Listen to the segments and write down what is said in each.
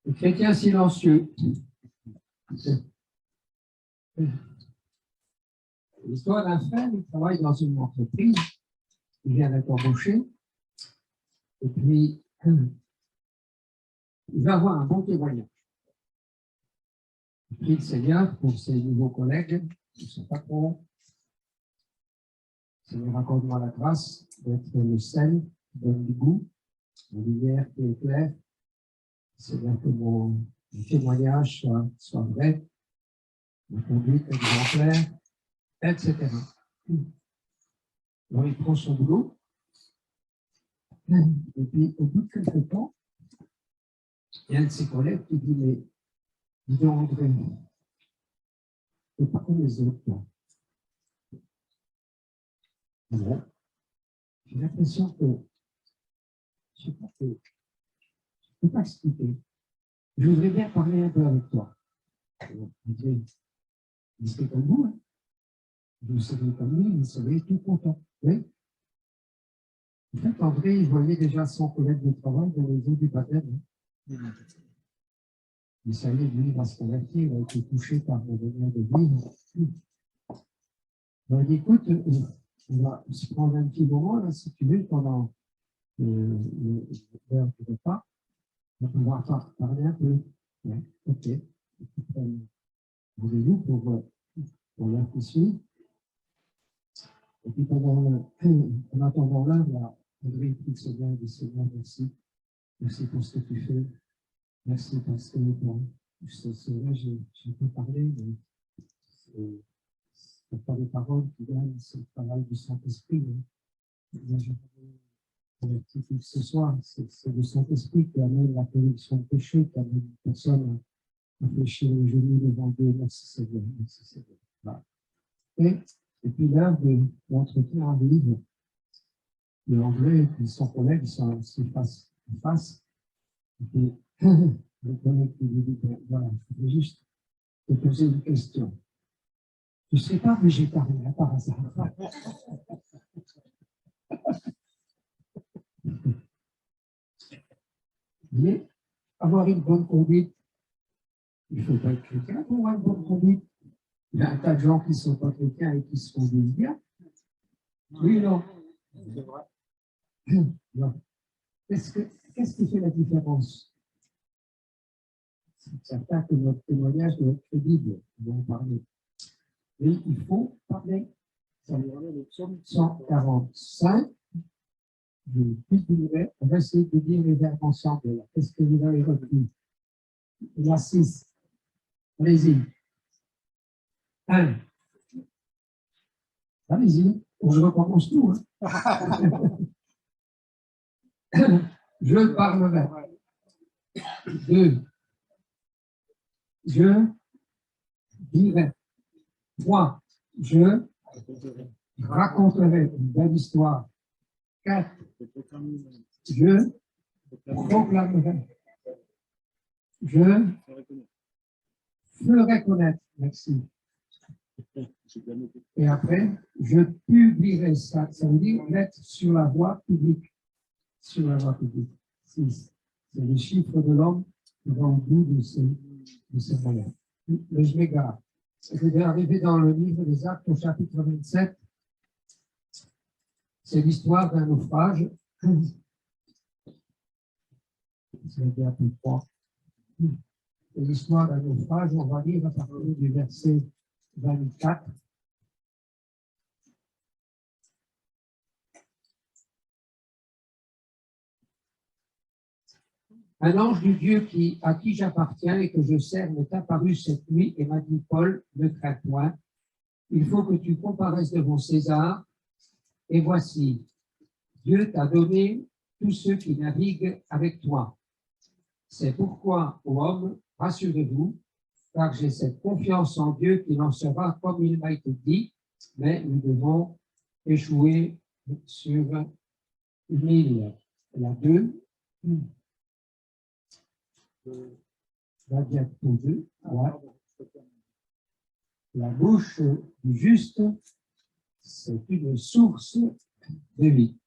Le chrétien silencieux. L'histoire d'un frère, il travaille dans une entreprise, il vient d'être embauché, et puis il va avoir un bon témoignage. Il prie le Seigneur pour ses nouveaux collègues, pour son patron. Seigneur, accorde-moi la grâce d'être le sel qui donne du goût, la lumière qui éclaire. Seigneur, que mon témoignage soit vrai, ma conduite exemplaire, etc. Alors, il prend son boulot, et puis, au bout de quelques temps, il y a un de ses collègues qui dit, mais dis donc, André, tu n'es pas comme les autres, toi. Alors, j'ai l'impression que, je ne sais pas, je ne peux pas expliquer. Je voudrais bien parler un peu avec toi. Alors, il serait comme vous, hein. Vous seriez comme lui, vous seriez tout content. Oui. En fait, André, il voyait déjà son collègue de travail dans les eaux du baptême. Il savait, lui, il va se convertir, il a été touché par le venir de vie. On dit, écoute, on va se prendre un petit moment, là, si tu veux, pendant l'heure du repas. On va parler un peu. Ouais, ok. Rendez-vous pour l'heure qui suit. Et puis, en attendant l'heure, André prie le Seigneur, dit Seigneur, merci. Merci pour ce que tu fais. Merci parce que, bon, c'est vrai, j'ai pas parlé, mais c'est pas les paroles qui viennent, c'est le travail du Saint-Esprit. Ce soir, c'est le Saint-Esprit qui amène la conviction de péché, qui amène une personne à fléchir les genoux devant Dieu. Merci Seigneur, merci Seigneur. Voilà. Et puis l'heure de l'entretien arrive, et André et puis son collègue sont aussi face à face. Et puis, le collègue qui lui dit, voilà, je voudrais juste te poser une question. Je ne serais pas végétarien par hasard. Mais avoir une bonne conduite, il ne faut pas être chrétien pour avoir une bonne conduite. Il y a un tas de gens qui ne sont pas chrétiens et qui se conduisent bien. Oui, non. C'est vrai. Non. Qu'est-ce qui fait la différence? C'est certain que notre témoignage doit être crédible. On va en parler. Mais il faut parler. Ça nous ramène au psaume 145. On va essayer de dire les verbes ensemble. Qu'est-ce que vous avez retenu? Il y a 6. Allez-y. 1. Allez-y. Je recommence tout. Hein. Je parlerai. 2. Je dirai. 3. Je raconterai une belle histoire. 4. Je proclamerai. Je ferai connaître. Merci. Et après, je publierai ça. Ça veut dire mettre sur la voie publique. Sur la voie publique. 6. C'est le chiffre de l'homme devant le bout de ses moyens. Mais je m'égare. Je vais arriver dans le livre des Actes au chapitre 27. C'est l'histoire d'un naufrage. C'est un peu froid. C'est l'histoire d'un naufrage. On va lire à partir du verset 24. Un ange du Dieu à qui j'appartiens et que je sers m'est apparu cette nuit et m'a dit, Paul, ne crains point, il faut que tu comparaisses devant César. Et voici, Dieu t'a donné tous ceux qui naviguent avec toi. C'est pourquoi, ô homme, rassurez-vous, car j'ai cette confiance en Dieu qu'il en sera comme il m'a été dit, mais nous devons échouer sur une île. La 2. La diapo 2. Voilà. La bouche du juste, c'est une source de vie.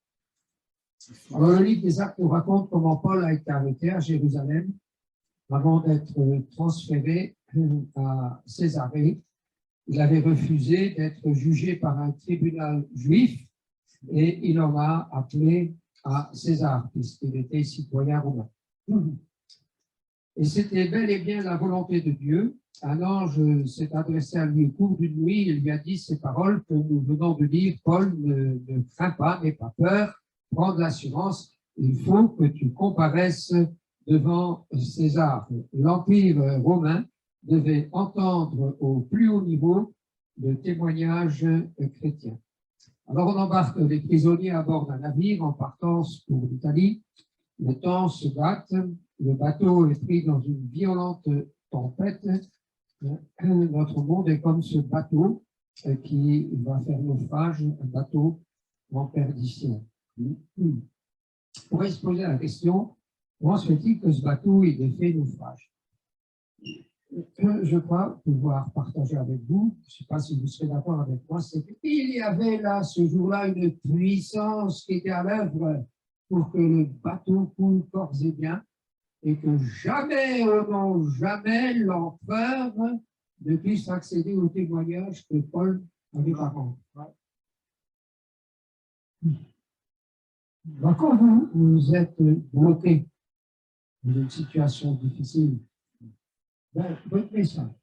Alors, le livre des Actes nous raconte comment Paul a été arrêté à Jérusalem avant d'être transféré à Césarée. Il avait refusé d'être jugé par un tribunal juif et il en a appelé à César, puisqu'il était citoyen romain. Et c'était bel et bien la volonté de Dieu. Un ange s'est adressé à lui au cours d'une nuit, il lui a dit ces paroles que nous venons de lire. Paul, ne crains pas, n'aie pas peur, prends de l'assurance, il faut que tu comparaisses devant César. L'Empire romain devait entendre au plus haut niveau le témoignage chrétien. Alors on embarque les prisonniers à bord d'un navire en partance pour l'Italie. Le temps se gâte, le bateau est pris dans une violente tempête. Notre monde est comme ce bateau qui va faire naufrage, un bateau en perdition. On pourrait se poser la question, comment se fait-il que ce bateau ait fait naufrage? Je crois pouvoir partager avec vous, je ne sais pas si vous serez d'accord avec moi, c'est qu'il y avait là, ce jour-là, une puissance qui était à l'œuvre pour que le bateau coule corps et bien, et que jamais, non, jamais l'empereur ne puisse accéder au témoignage que Paul avait à rendre. Donc, quand vous êtes bloqué dans une situation difficile, ben, retenez ça.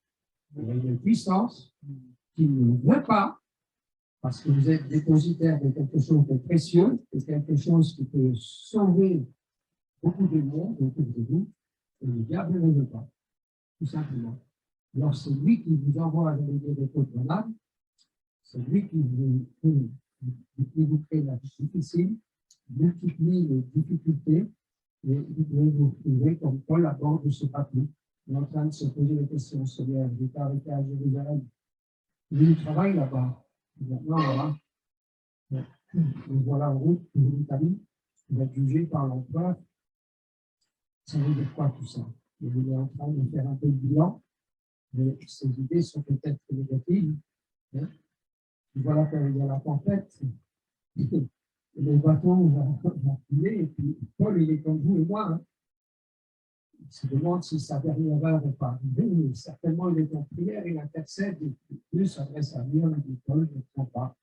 Il y a une puissance qui ne veut pas, parce que vous êtes dépositaire de quelque chose de précieux, de quelque chose qui peut sauver beaucoup de monde autour de vous, et le diable ne veut pas, tout simplement. Alors, c'est lui qui vous envoie à l'idée des côtes malades, c'est lui qui vous crée la vie difficile, multiplie les difficultés, et vous pouvez vous trouver comme Paul à bord de ce bateau, en train de se poser des questions. Seigneur, il est arrêté à Jérusalem. Il travaille là-bas. Maintenant, voilà. Nous voilà en route pour l'Italie. Il va être jugé par l'empereur. Ça veut dire quoi tout ça? Il est en train de faire un peu de bilan, mais ses idées sont peut-être négatives. Voilà qu'il y a la tempête. Le bateau va couler, et puis Paul, il est comme vous et moi. Hein. Il se demande si sa dernière heure n'est pas arrivée, mais certainement il est en prière, il intercède, et Dieu s'adresse à lui, il dit Paul, ne prends pas.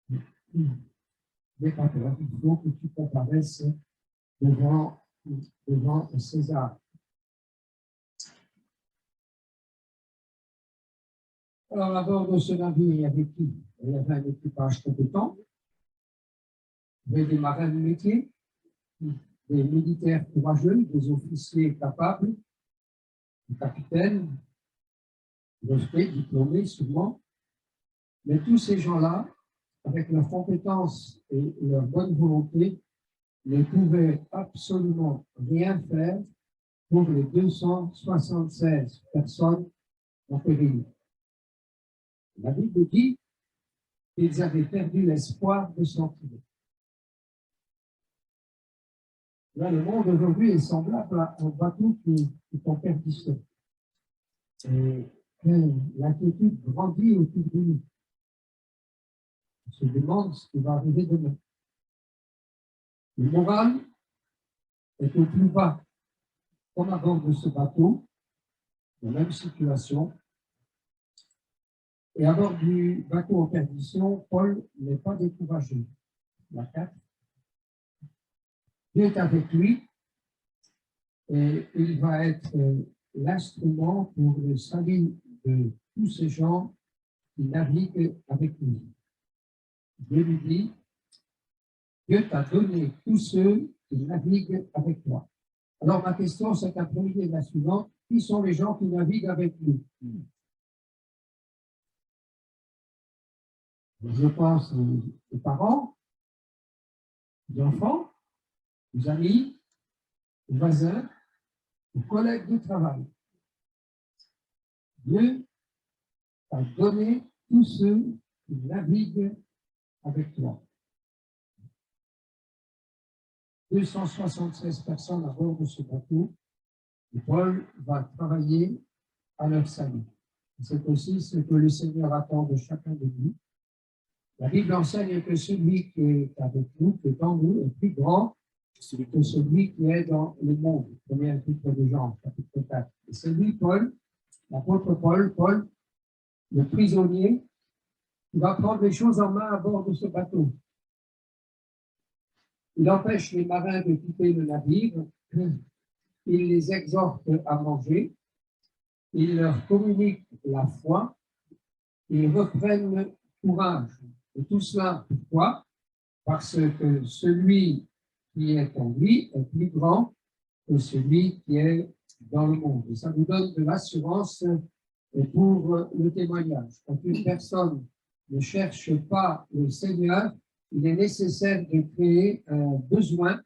N'aie pas peur, il faut que tu comparaisses devant César. Alors, à bord de ce navire, il y avait qui? Il y avait un équipage compétent, il y avait des marins de métier, des militaires courageux, des officiers capables, des capitaines, brevetés, diplômés sûrement. Mais tous ces gens-là, avec leur compétence et leur bonne volonté, ne pouvaient absolument rien faire pour les 276 personnes en péril. La Bible dit qu'ils avaient perdu l'espoir de s'en tirer. Là, le monde aujourd'hui est semblable à un bateau qui est en perdition. Et l'inquiétude grandit autour de nous. On se demande ce qui va arriver demain. Le moral est au plus bas, comme à bord de ce bateau, la même situation. Et à bord du bateau en perdition, Paul n'est pas découragé. La 4. Dieu est avec lui et il va être l'instrument pour le salut de tous ces gens qui naviguent avec lui. Dieu lui dit, Dieu t'a donné tous ceux qui naviguent avec toi. Alors ma question, c'est un premier la suivante, qui sont les gens qui naviguent avec nous? Je pense aux parents, aux enfants, aux amis, aux voisins, aux collègues de travail. Dieu t'a donné tous ceux qui naviguent avec toi. 276 personnes à bord de ce bateau, et Paul va travailler à leur salut. C'est aussi ce que le Seigneur attend de chacun de nous. La Bible enseigne que celui qui est avec nous, qui est en nous, est plus grand que celui qui est dans le monde. Premier épître de Jean, chapitre 4. Et c'est lui, Paul, l'apôtre Paul, le prisonnier, qui va prendre les choses en main à bord de ce bateau. Il empêche les marins de quitter le navire, il les exhorte à manger, il leur communique la foi, ils reprennent courage. Et tout cela, pourquoi? Parce que celui qui est en lui est plus grand que celui qui est dans le monde. Et ça nous donne de l'assurance pour le témoignage. Quand une personne ne cherche pas le Seigneur, il est nécessaire de créer un besoin,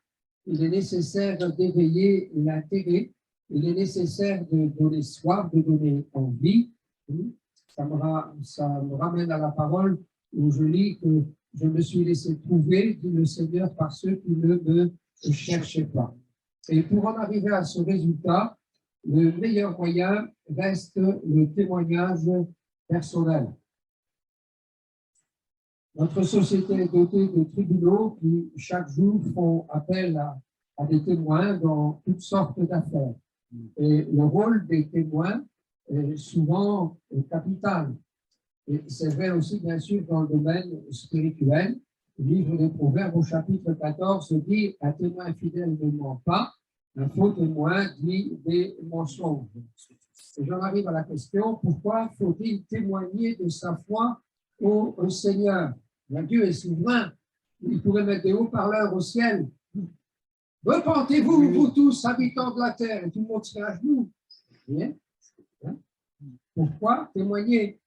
il est nécessaire d'éveiller l'intérêt, il est nécessaire de donner soif, de donner envie. Ça me ramène à la parole où je lis que je me suis laissé trouver, dit le Seigneur, par ceux qui ne me cherchaient pas. Et pour en arriver à ce résultat, le meilleur moyen reste le témoignage personnel. Notre société est dotée de tribunaux qui, chaque jour, font appel à des témoins dans toutes sortes d'affaires. Et le rôle des témoins est souvent capital. Et c'est vrai aussi, bien sûr, dans le domaine spirituel. Le livre des Proverbes, au chapitre 14, dit « Un témoin fidèle ne ment pas, un faux témoin dit des mensonges. » Et j'en arrive à la question, pourquoi faut-il témoigner de sa foi au Seigneur? Ben, Dieu est souverain. Il pourrait mettre des haut-parleurs au ciel. Repentez-vous, vous tous, habitants de la terre, et tout le monde serait à genoux. Bien. Pourquoi témoigner?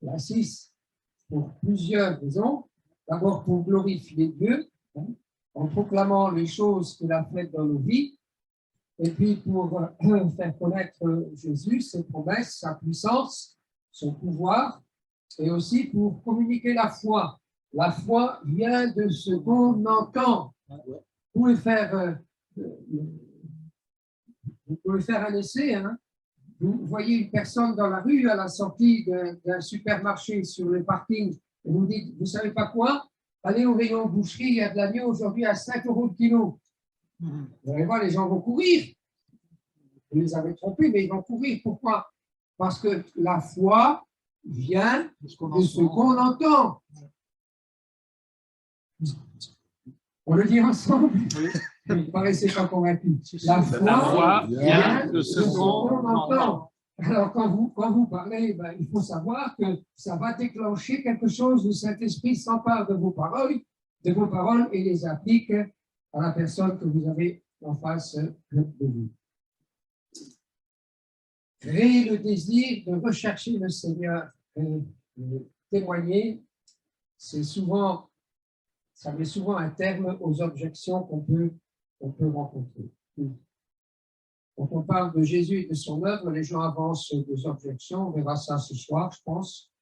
La 6, pour plusieurs raisons. D'abord, pour glorifier Dieu, en proclamant les choses qu'il a faites dans nos vies, et puis pour faire connaître Jésus, ses promesses, sa puissance, son pouvoir, et aussi pour communiquer la foi. La foi vient de ce qu'on entend. Vous pouvez faire un essai. Hein. Vous voyez une personne dans la rue à la sortie d'un supermarché sur le parking et vous dites, vous ne savez pas quoi? Allez au rayon boucherie, il y a de l'agneau aujourd'hui à 5 € le kilo. Vous allez voir, les gens vont courir. Vous les avez trompés, mais ils vont courir. Pourquoi? Parce que la foi vient de ce qu'on entend. On le dit ensemble. Vous ne paraissez pas convaincu. La foi vient de ce qu'on entend. Alors, quand vous parlez, ben, il faut savoir que ça va déclencher quelque chose. Le Saint-Esprit s'empare de vos paroles et les applique à la personne que vous avez en face de vous. Créer le désir de rechercher le Seigneur et témoigner, ça met souvent un terme aux objections qu'on peut rencontrer. Quand on parle de Jésus et de son œuvre, les gens avancent des objections, on verra ça ce soir, je pense.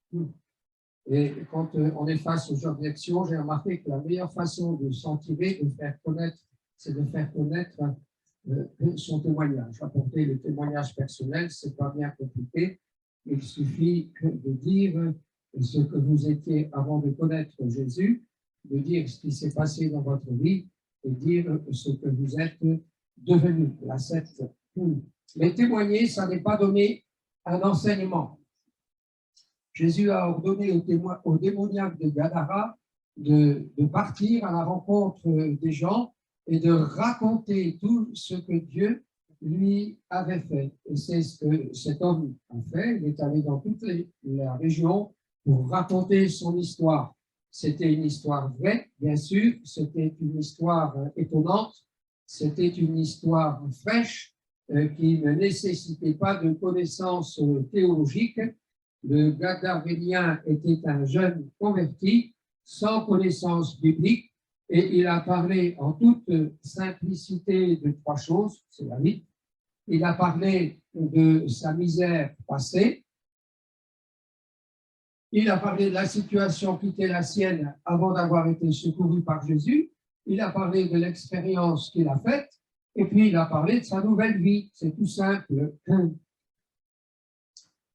Et quand on est face aux objections, j'ai remarqué que la meilleure façon de s'en tirer, de faire connaître, c'est de faire connaître son témoignage. Apporter le témoignage personnel, c'est pas bien compliqué. Il suffit de dire ce que vous étiez avant de connaître Jésus, de dire ce qui s'est passé dans votre vie et dire ce que vous êtes devenu. La 7. Mais témoigner, ça n'est pas donner un enseignement. Jésus a ordonné au démoniaque de Gadara de partir à la rencontre des gens et de raconter tout ce que Dieu lui avait fait. Et c'est ce que cet homme a fait. Il est allé dans toute la région pour raconter son histoire. C'était une histoire vraie, bien sûr. C'était une histoire étonnante. C'était une histoire fraîche qui ne nécessitait pas de connaissances théologiques. Le Gadarénien était un jeune converti, sans connaissance biblique, et il a parlé en toute simplicité de 3 choses, c'est la vie. Il a parlé de sa misère passée, il a parlé de la situation qui était la sienne avant d'avoir été secouru par Jésus, il a parlé de l'expérience qu'il a faite, et puis il a parlé de sa nouvelle vie. C'est tout simple.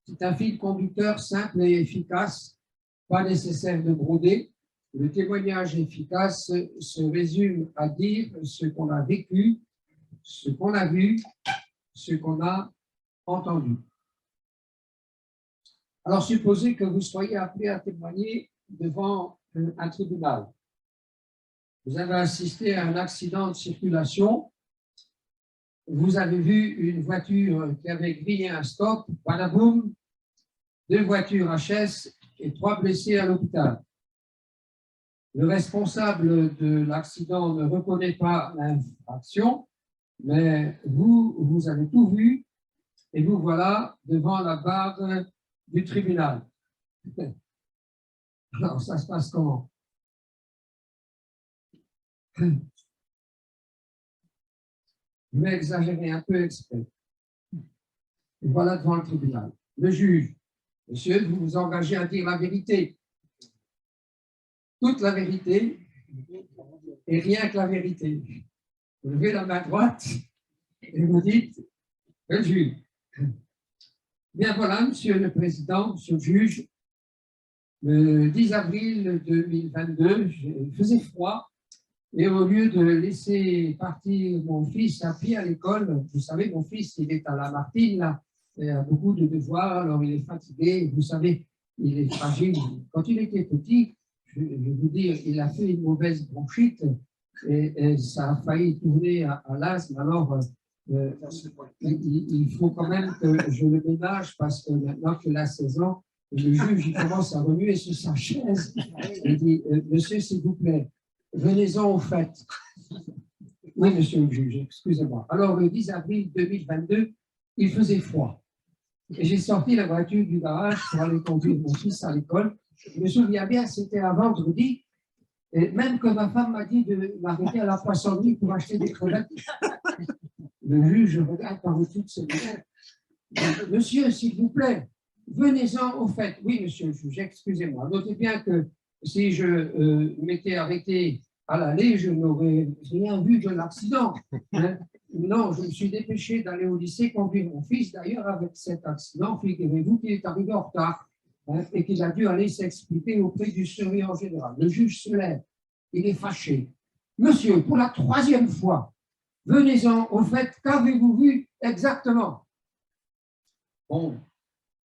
C'est un fil conducteur simple et efficace, pas nécessaire de broder. Le témoignage efficace se résume à dire ce qu'on a vécu, ce qu'on a vu, ce qu'on a entendu. Alors, supposez que vous soyez appelé à témoigner devant un tribunal. Vous avez assisté à un accident de circulation. Vous avez vu une voiture qui avait grillé un stop, badaboum, 2 voitures HS et 3 blessés à l'hôpital. Le responsable de l'accident ne reconnaît pas l'infraction, mais vous avez tout vu et vous voilà devant la barre du tribunal. Alors, ça se passe comment? Je vais exagérer un peu exprès. Et voilà devant le tribunal. Le juge, monsieur, vous vous engagez à dire la vérité. Toute la vérité et rien que la vérité. Vous levez la main droite et vous dites, le juge. Bien voilà, monsieur le président, monsieur le juge, le 10 avril 2022, il faisait froid et au lieu de laisser partir mon fils à pied à l'école, vous savez, mon fils, il est à la Martine, là, il a beaucoup de devoirs, alors il est fatigué, vous savez, il est fragile. Quand il était petit, je vais vous dire, il a fait une mauvaise bronchite et ça a failli tourner à l'asthme. Alors, il faut quand même que je le ménage parce que maintenant qu'il a 16 ans, le juge il commence à remuer sur sa chaise et dit monsieur, s'il vous plaît, venez-en au fait. Oui, monsieur le juge, excusez-moi. Alors, le 10 avril 2022, il faisait froid. Et j'ai sorti la voiture du garage pour aller conduire mon fils à l'école. Je me souviens bien, c'était un vendredi, et même que ma femme m'a dit de m'arrêter à la poissonnerie pour acheter des crevettes. Le juge regarde par-dessus de ses lunettes. Monsieur, s'il vous plaît, venez-en au fait. Oui, monsieur le juge, excusez-moi. Notez bien que si je m'étais arrêté à l'allée, je n'aurais rien vu de l'accident. Hein. Non, je me suis dépêché d'aller au lycée conduire mon fils. D'ailleurs, avec cet accident, figurez-vous qu'il est arrivé en retard et qu'il a dû aller s'expliquer auprès du surveillant général. Le juge se lève, il est fâché. Monsieur, pour la 3e fois, venez-en au fait, qu'avez-vous vu exactement? Bon,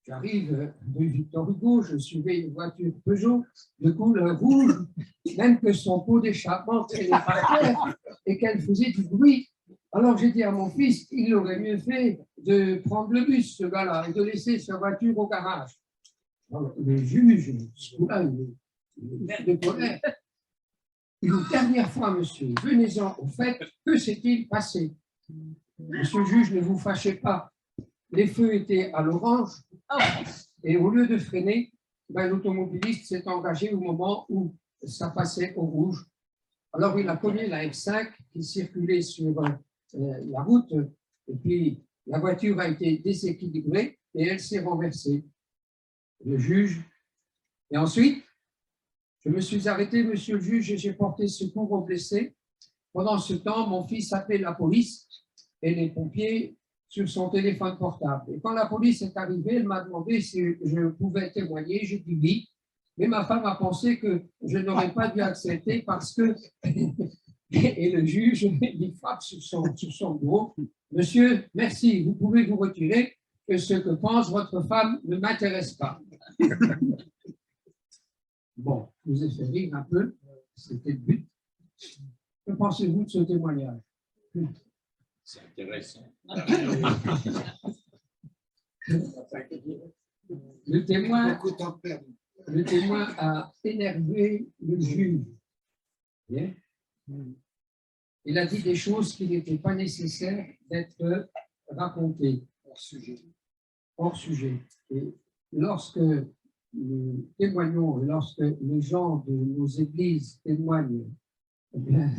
j'arrive rue Victor Hugo, je suivais une voiture Peugeot de couleur rouge, même que son pot d'échappement traînait par terre et qu'elle faisait du bruit. Alors j'ai dit à mon fils, il aurait mieux fait de prendre le bus, ce gars-là, et de laisser sa voiture au garage. Alors, le juge, ce coup-là, il est de colère. Une dernière fois, monsieur, venez-en au fait, que s'est-il passé? Monsieur le juge, ne vous fâchez pas. Les feux étaient à l'orange et au lieu de freiner, l'automobiliste s'est engagé au moment où ça passait au rouge. Alors il a cogné la F5 qui circulait sur la route et puis la voiture a été déséquilibrée et elle s'est renversée. Le juge. Et ensuite, je me suis arrêté, monsieur le juge, et j'ai porté secours aux blessés. Pendant ce temps, mon fils appelait la police et les pompiers sur son téléphone portable. Et quand la police est arrivée, elle m'a demandé si je pouvais témoigner. J'ai dit oui. Mais ma femme a pensé que je n'aurais pas dû accepter parce que... Et le juge, il frappe sur son bureau. Monsieur, merci, vous pouvez vous retirer, que ce que pense votre femme ne m'intéresse pas. Bon, je vous ai fait rire un peu, c'était le but. Que pensez-vous de ce témoignage? C'est intéressant. Le témoin a énervé le juge. Bien. Il a dit des choses qui n'étaient pas nécessaires d'être racontées. Hors sujet. Et lorsque nous témoignons, lorsque les gens de nos églises témoignent, eh bien,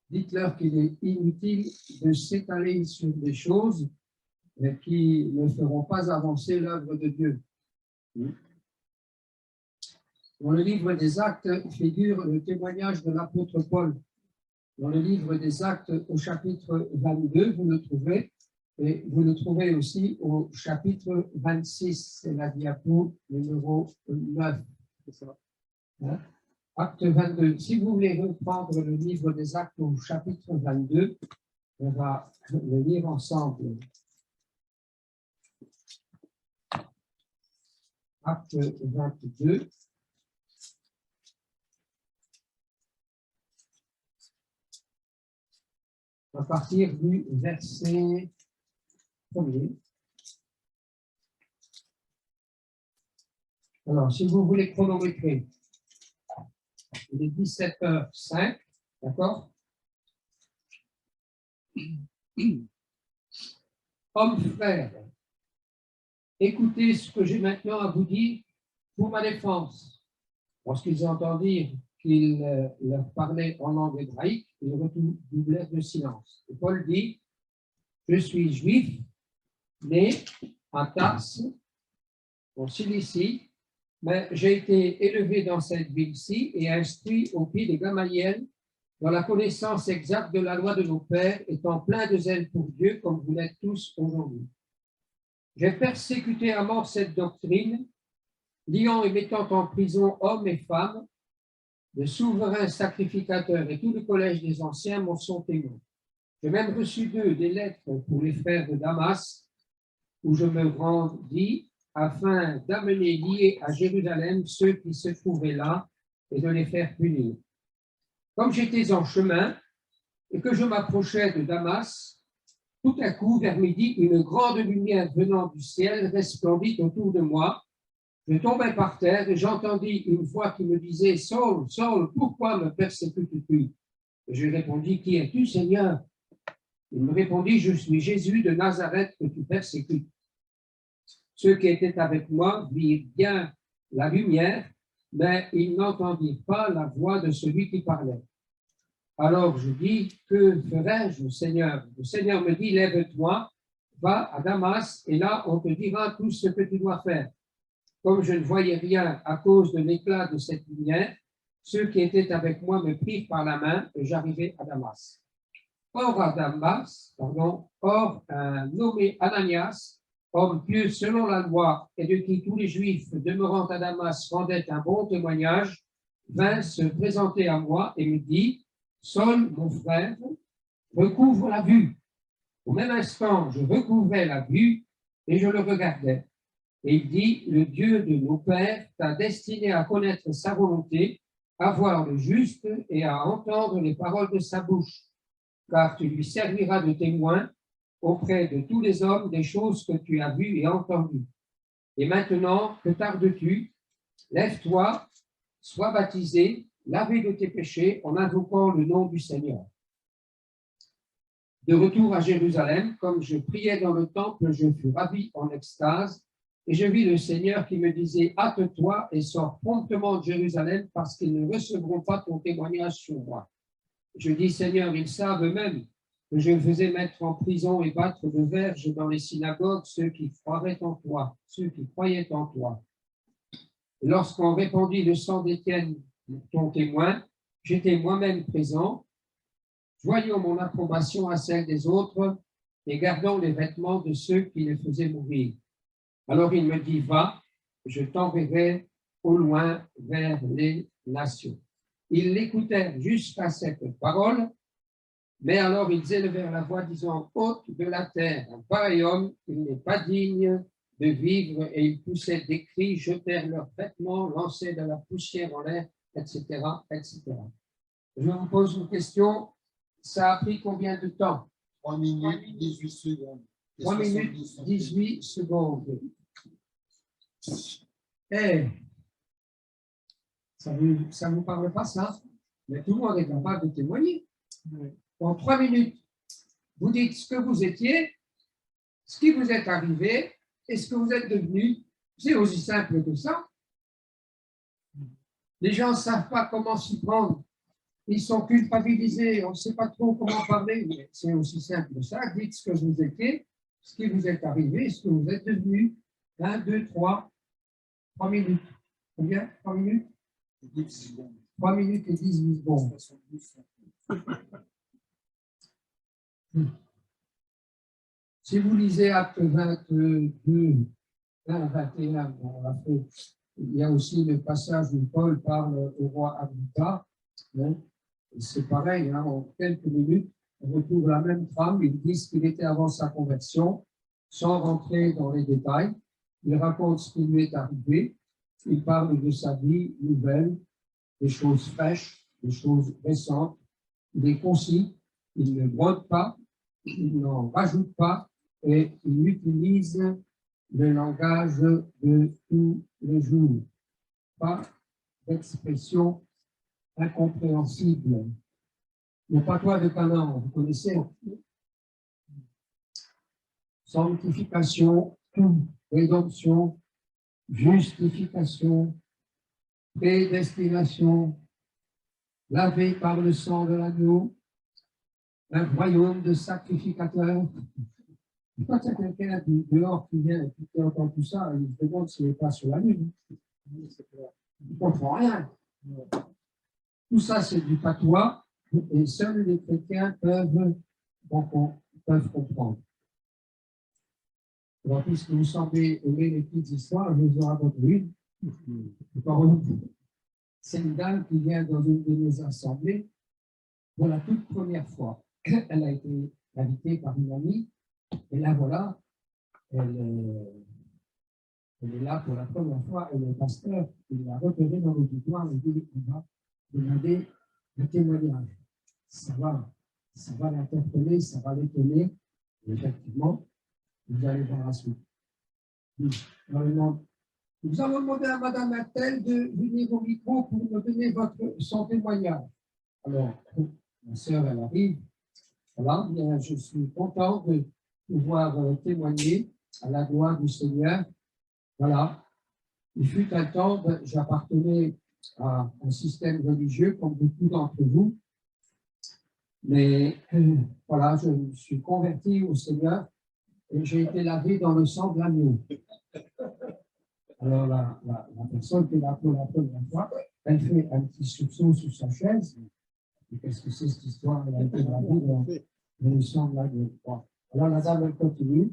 dites-leur qu'il est inutile de s'étaler sur des choses qui ne feront pas avancer l'œuvre de Dieu. Dans le livre des Actes figure le témoignage de l'apôtre Paul. Dans le livre des Actes au chapitre 22, vous le trouvez, et vous le trouvez aussi au chapitre 26, c'est la diapo numéro 9. C'est ça. Hein? Acte 22. Si vous voulez reprendre le livre des Actes au chapitre 22, on va le lire ensemble. Acte 22. À partir du verset 1er. Alors, si vous voulez chronométrer, il est 17h05, d'accord? Hommes frères, écoutez ce que j'ai maintenant à vous dire pour ma défense. Lorsqu'ils entendirent qu'il leur parlait en langue hébraïque, ils redoublèrent de silence. Et Paul dit, je suis juif, né à Tarse, en Cilicie, mais j'ai été élevé dans cette ville-ci et instruit au pied de Gamaliel dans la connaissance exacte de la loi de nos pères, étant plein de zèle pour Dieu, comme vous l'êtes tous aujourd'hui. J'ai persécuté à mort cette doctrine, liant et mettant en prison hommes et femmes, le souverain sacrificateur et tout le collège des anciens m'en sont témoins. J'ai même reçu d'eux des lettres pour les frères de Damas, où je me rendis afin d'amener liés à Jérusalem ceux qui se trouvaient là et de les faire punir. Comme j'étais en chemin et que je m'approchais de Damas, tout à coup, vers midi, une grande lumière venant du ciel resplendit autour de moi. Je tombai par terre et j'entendis une voix qui me disait « Saul, Saul, pourquoi me persécutes-tu » Je répondis « Qui es-tu, Seigneur » Il me répondit « Je suis Jésus de Nazareth que tu persécutes. » Ceux qui étaient avec moi virent bien la lumière, mais ils n'entendirent pas la voix de celui qui parlait. Alors je dis, que ferai-je, Seigneur? Le Seigneur me dit, lève-toi, va à Damas, et là on te dira tout ce que tu dois faire. Comme je ne voyais rien à cause de l'éclat de cette lumière, ceux qui étaient avec moi me prirent par la main et j'arrivai à Damas. Or, un nommé Ananias, homme pieux selon la loi et de qui tous les Juifs demeurant à Damas rendaient un bon témoignage, vint se présenter à moi et me dit, Saul, mon frère, recouvre la vue. Au même instant, je recouvrais la vue et je le regardais. Et il dit, le Dieu de nos pères t'a destiné à connaître sa volonté, à voir le juste et à entendre les paroles de sa bouche, car tu lui serviras de témoin auprès de tous les hommes des choses que tu as vues et entendues. Et maintenant, que tardes-tu? Lève-toi, sois baptisé, lavé de tes péchés en invoquant le nom du Seigneur. De retour à Jérusalem, comme je priais dans le temple, je fus ravi en extase, et je vis le Seigneur qui me disait, hâte-toi et sors promptement de Jérusalem, parce qu'ils ne recevront pas ton témoignage sur moi. Je dis, Seigneur, ils savent eux-mêmes que je faisais mettre en prison et battre de verges dans les synagogues ceux qui croyaient en toi. Et lorsqu'on répandit le sang d'Étienne, ton témoin, j'étais moi-même présent, joignant mon approbation à celle des autres et gardant les vêtements de ceux qui les faisaient mourir. Alors il me dit, va, je t'enverrai au loin vers les nations. Ils l'écoutèrent jusqu'à cette parole, mais alors ils élevèrent la voix disant, hôte de la terre, un pareil homme, il n'est pas digne de vivre, et ils poussaient des cris, jetèrent leurs vêtements, lançaient de la poussière en l'air, etc., etc. Je vous pose une question, ça a pris combien de temps? 3 minutes, 18 secondes. 3 minutes, 18 secondes. Eh, ça ne vous parle pas ça? Mais tout le monde est capable de témoigner. En 3 minutes, vous dites ce que vous étiez, ce qui vous est arrivé et ce que vous êtes devenu. C'est aussi simple que ça. Les gens ne savent pas comment s'y prendre. Ils sont culpabilisés, on ne sait pas trop comment parler, mais c'est aussi simple que ça. Dites ce que vous étiez, ce qui vous est arrivé, ce que vous êtes devenu. 1, 2, 3, 3 minutes. Combien? 3 minutes? 3 minutes et 18 secondes. Si vous lisez Acte 22, 21, on l'a fait Il y a aussi le passage où Paul parle au roi Agrippa. Hein. C'est pareil, hein, en quelques minutes, on retrouve la même trame. Ils disent qu'il était avant sa conversion, sans rentrer dans les détails. Il raconte ce qui lui est arrivé. Il parle de sa vie nouvelle, des choses fraîches, des choses récentes. Il est concis, il ne brode pas, il n'en rajoute pas et il utilise le langage de tous les jours. Pas d'expression incompréhensible. Le patois de Canaan, vous connaissez? Sanctification, rédemption, justification, prédestination, lavé par le sang de l'agneau, un royaume de sacrificateurs. Quand il y a quelqu'un dehors qui vient et qui entend tout ça, il se demande s'il n'est pas sur la lune. Il ne comprend rien. Tout ça, c'est du patois et seuls les chrétiens peuvent comprendre. Alors, puisque vous semblez aimer les petites histoires, je vous en raconte une. C'est une dame qui vient dans une de nos assemblées pour la toute première fois. Elle a été invitée par une amie, et là, voilà, elle est là pour la première fois, et le pasteur, il l'a repérée dans l'auditoire, et dit, on va demander un témoignage. Ça va l'interpeller, ça va l'étonner, et effectivement, vous allez voir la suite. Nous allons demander à Madame Attel de venir au micro pour me donner son témoignage. Alors, ma sœur, elle arrive. Voilà, bien, je suis content de pouvoir témoigner à la gloire du Seigneur. Voilà. Il fut un temps, j'appartenais à un système religieux, comme beaucoup d'entre vous. Mais voilà, je me suis converti au Seigneur et j'ai été lavé dans le sang de l'agneau. Alors, la personne qui est là pour la première fois, elle fait un petit soupçon sur sa chaise. Qu'est-ce que c'est cette histoire? Elle a été lavée dans le sang de l'agneau. Alors, la dame, elle continue.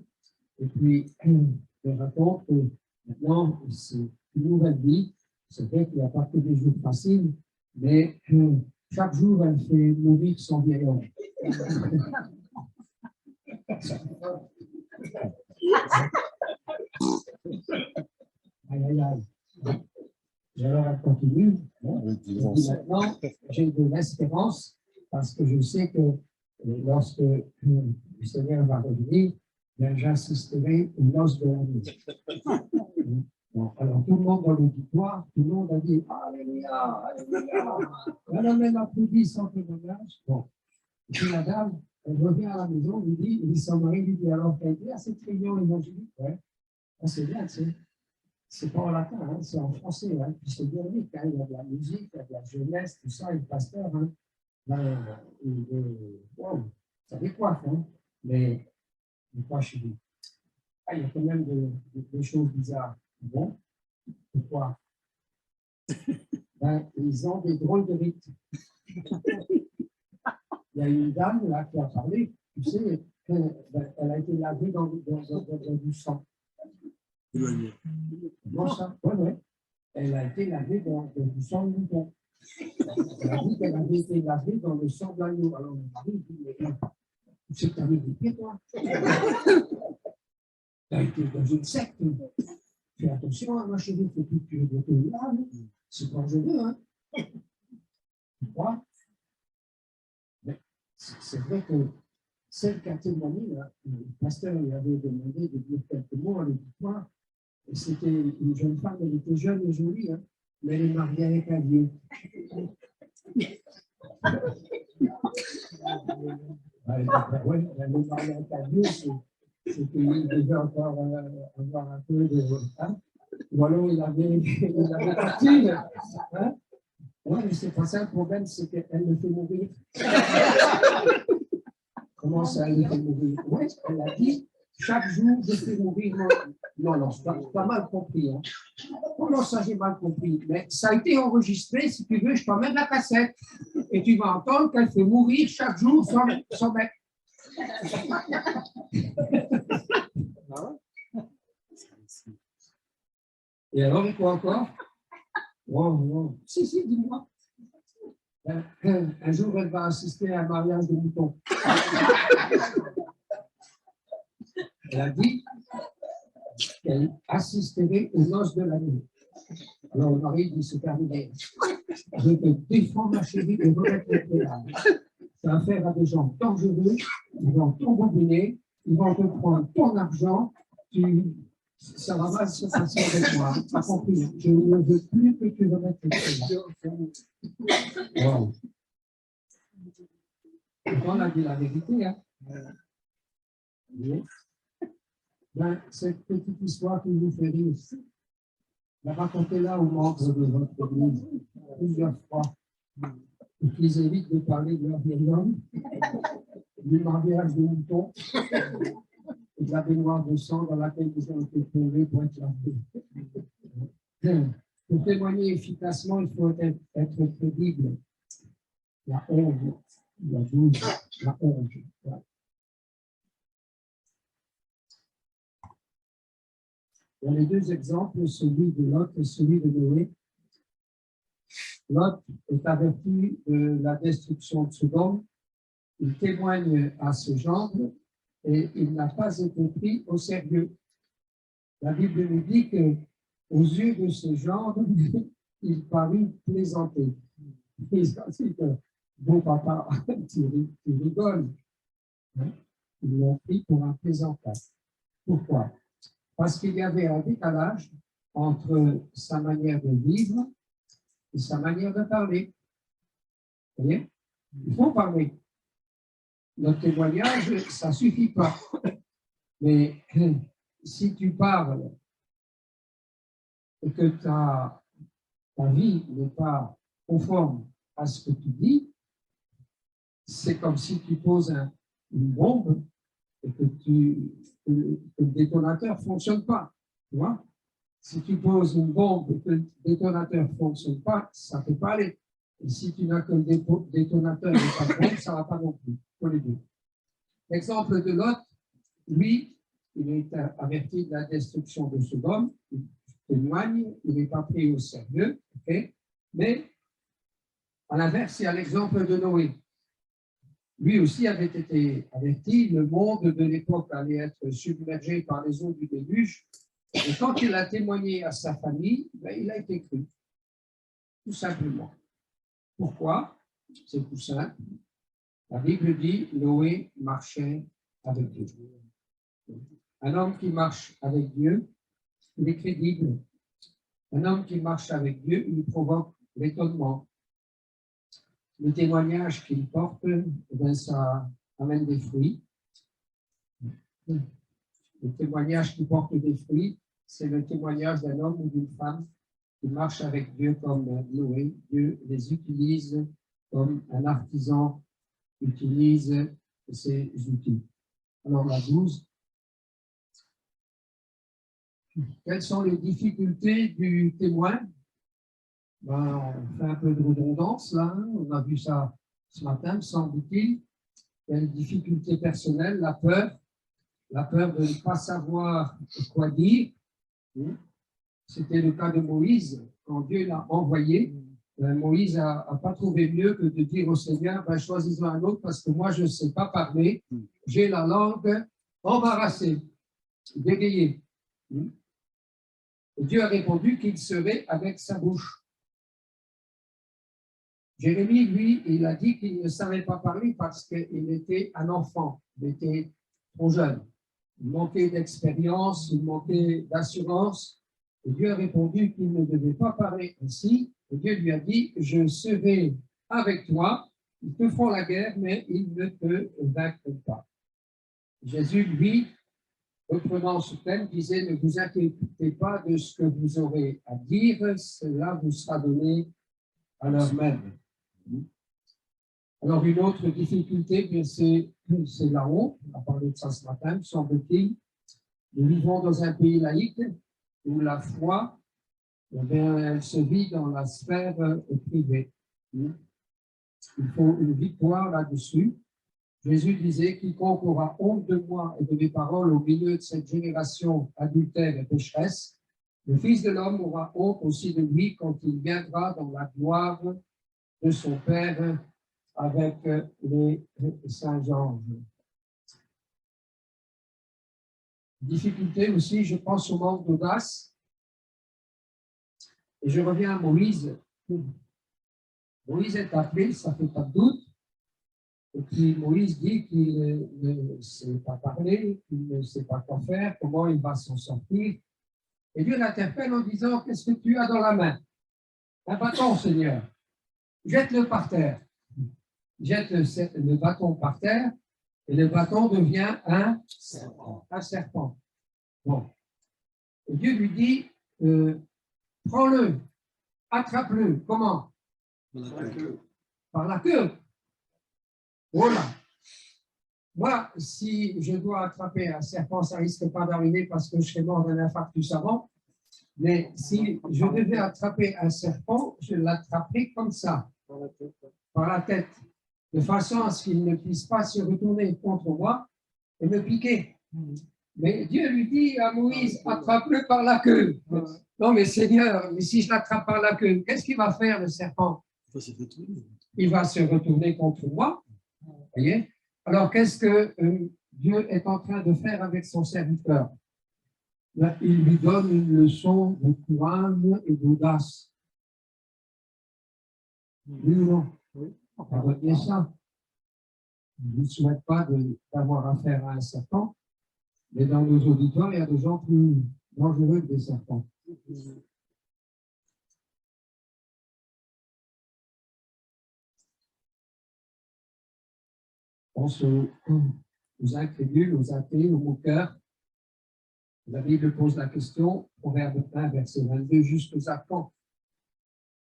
Et puis, elle raconte que maintenant, c'est une nouvelle vie. C'est vrai qu'il n'y a pas que des jours faciles, mais chaque jour, elle fait mourir son vieil homme. Aïe, aïe, aïe. Et alors, elle continue. Maintenant, j'ai de l'espérance parce que je sais que lorsque le Seigneur va revenir, j'assisterai aux noces de l'année. Bon, alors, tout le monde dans l'auditoire, tout le monde a dit Alléluia, Alléluia. La même applaudit sans témoignage. Bon. Et puis la dame, elle revient à la maison, lui dit, son mari lui dit alors, elle dit, cette réunion évangélique, ouais, c'est bien, c'est pas en latin, hein, c'est en français, hein, puis c'est dynamique, hein, il y a de la musique, il y a de la jeunesse, tout ça, et le pasteur, hein, wow, ça décoiffe, hein, mais pas chez lui. Ah, il y a quand même des choses bizarres. Bon, pourquoi? Ils ont des drôles de rites. Il y a une dame là qui a parlé, tu sais, elle a été lavée dans du sang. Non, ça, ouais. Elle a été lavée dans du sang de mouton. Elle a dit qu'elle avait été lavée dans le sang de l'agneau. Alors, mon mari dit, mais tu sais que tu as mis des pieds, toi. Tu as été dans une secte. Fais attention, hein, ma chérie, il faut plus que tu te laves. C'est quand je veux, hein. Tu crois? Mais c'est vrai que celle qui a témoigné, le pasteur lui avait demandé de dire quelques mots à l'auditoire. Et c'était une jeune femme, elle était jeune et jolie, hein, mais elle est mariée avec un vieux. Elle est mariée avec un vieux, c'est qu'il devait encore avoir un peu de. Hein, ou alors il avait parti. Hein, oui, mais c'est pas ça le problème, c'est qu'elle le fait mourir. Comment ça, elle le fait mourir? Oui, elle a dit. Chaque jour, je fais mourir. Non, tu as mal compris. Hein. Comment ça, j'ai mal compris? Mais ça a été enregistré. Si tu veux, je t'emmène la cassette. Et tu vas entendre qu'elle fait mourir chaque jour son mec. Et alors, et quoi encore? Oh. Si, dis-moi. Un jour, elle va assister à un mariage de moutons. Elle a dit qu'elle assisterait aux noces de l'année. Alors, le mari dit, c'est terminé. Je te défends, ma chérie, de remettre les pédales. Tu as affaire à des gens dangereux, ils vont t'embobiner, ils vont te prendre ton argent, ça va mal se passer avec moi. Tu as compris? Je ne veux plus que tu remettes les pédales. Wow. On a dit la vérité, hein? Oui. Ben, cette petite histoire qui vous fait rire, la racontez-la aux membres de votre église plusieurs fois, pour qu'ils évitent de parler de leur vieil du mariage de moutons et de la baignoire de sang dans laquelle ils ont été tombés pour être lavés. Pour témoigner efficacement, il faut être crédible. La honte, la douce, la honte. Voilà. Dans les deux exemples, celui de Lot et celui de Noé, Lot est averti de la destruction de Sodome, il témoigne à ce gendre et il n'a pas été pris au sérieux. La Bible nous dit qu'aux yeux de ce gendre, il parut plaisanter. Il a dit que, bon papa, tu rigoles. Ils l'ont pris pour un plaisantin. Pourquoi? Parce qu'il y avait un décalage entre sa manière de vivre et sa manière de parler. Vous voyez? Il faut parler. Notre témoignage, ça ne suffit pas. Mais si tu parles et que ta vie n'est pas conforme à ce que tu dis, c'est comme si tu poses une bombe et que le détonateur ne fonctionne pas. Tu vois? Si tu poses une bombe et que le détonateur ne fonctionne pas, ça ne peut pas aller. Et si tu n'as que le détonateur et pas de bombe, ça ne va pas non plus. Pour les deux. L'exemple de Lot, lui, il est averti de la destruction de Sodome, il témoigne, il n'est pas pris au sérieux, okay? Mais à l'inverse, il y a l'exemple de Noé. Lui aussi avait été averti, le monde de l'époque allait être submergé par les eaux du déluge. Et quand il a témoigné à sa famille, ben, il a été cru. Tout simplement. Pourquoi? C'est tout simple. La Bible dit Noé marchait avec Dieu. Un homme qui marche avec Dieu, il est crédible. Un homme qui marche avec Dieu, il provoque l'étonnement. Le témoignage qu'il porte, ben, ça amène des fruits. Le témoignage qui porte des fruits, c'est le témoignage d'un homme ou d'une femme qui marche avec Dieu comme Noé. Dieu les utilise comme un artisan utilise ses outils. Alors, la 12. Quelles sont les difficultés du témoin? Ben, on fait un peu de redondance là, hein. On a vu ça ce matin, me semble-t-il. Il y a une difficulté personnelle, la peur de ne pas savoir quoi dire. C'était le cas de Moïse, quand Dieu l'a envoyé. Moïse n'a pas trouvé mieux que de dire au Seigneur, ben, choisis-en un autre parce que moi je ne sais pas parler, j'ai la langue embarrassée, bégayée. Dieu a répondu qu'il serait avec sa bouche. Jérémie, lui, il a dit qu'il ne savait pas parler parce qu'il était un enfant, il était trop jeune. Il manquait d'expérience, il manquait d'assurance. Et Dieu a répondu qu'il ne devait pas parler ainsi. Et Dieu lui a dit, je serai avec toi, ils te feront la guerre, mais ils ne te vaincront pas. Jésus, lui, reprenant ce thème, disait, ne vous inquiétez pas de ce que vous aurez à dire, cela vous sera donné à l'heure même. Alors, une autre difficulté, c'est la honte. On a parlé de ça ce matin, semble-t-il. Nous vivons dans un pays laïque où la foi, elle se vit dans la sphère privée. Il faut une victoire là-dessus. Jésus disait, quiconque aura honte de moi et de mes paroles au milieu de cette génération adultère et pécheresse, Le Fils de l'homme aura honte aussi de lui quand il viendra dans la gloire de son Père avec les saints anges. Difficulté aussi, je pense au manque d'audace. Et je reviens à Moïse. Moïse est appelé, ça ne fait pas de doute. Et puis Moïse dit qu'il ne sait pas parler, qu'il ne sait pas quoi faire, comment il va s'en sortir. Et Dieu l'interpelle en disant, qu'est-ce que tu as dans la main? Un bâton, Seigneur. Jette-le par terre. Jette le bâton par terre et le bâton devient un serpent. Bon. Et Dieu lui dit, prends-le, attrape-le. Comment? Par la queue. Voilà. Moi, si je dois attraper un serpent, ça ne risque pas d'arriver parce que je serais mort d'un infarctus avant. Mais si je devais attraper un serpent, je l'attraperais comme ça, par la tête, de façon à ce qu'il ne puisse pas se retourner contre moi et me piquer. Mais Dieu lui dit à Moïse, attrape-le par la queue. Non, mais Seigneur, mais si je l'attrape par la queue, qu'est-ce qu'il va faire, le serpent? Il va se retourner contre moi. Vous voyez? Alors, qu'est-ce que Dieu est en train de faire avec son serviteur? Là, il lui donne une leçon de courage et d'audace. Oui ou non? Oui. On va retenir ça. Je ne souhaite pas d'avoir affaire à un serpent, mais dans nos auditoires, il y a des gens plus dangereux que des serpents. Pense aux incrédules, aux athées, aux moqueurs. La Bible pose la question, Proverbe 1, verset 22, jusqu'à quand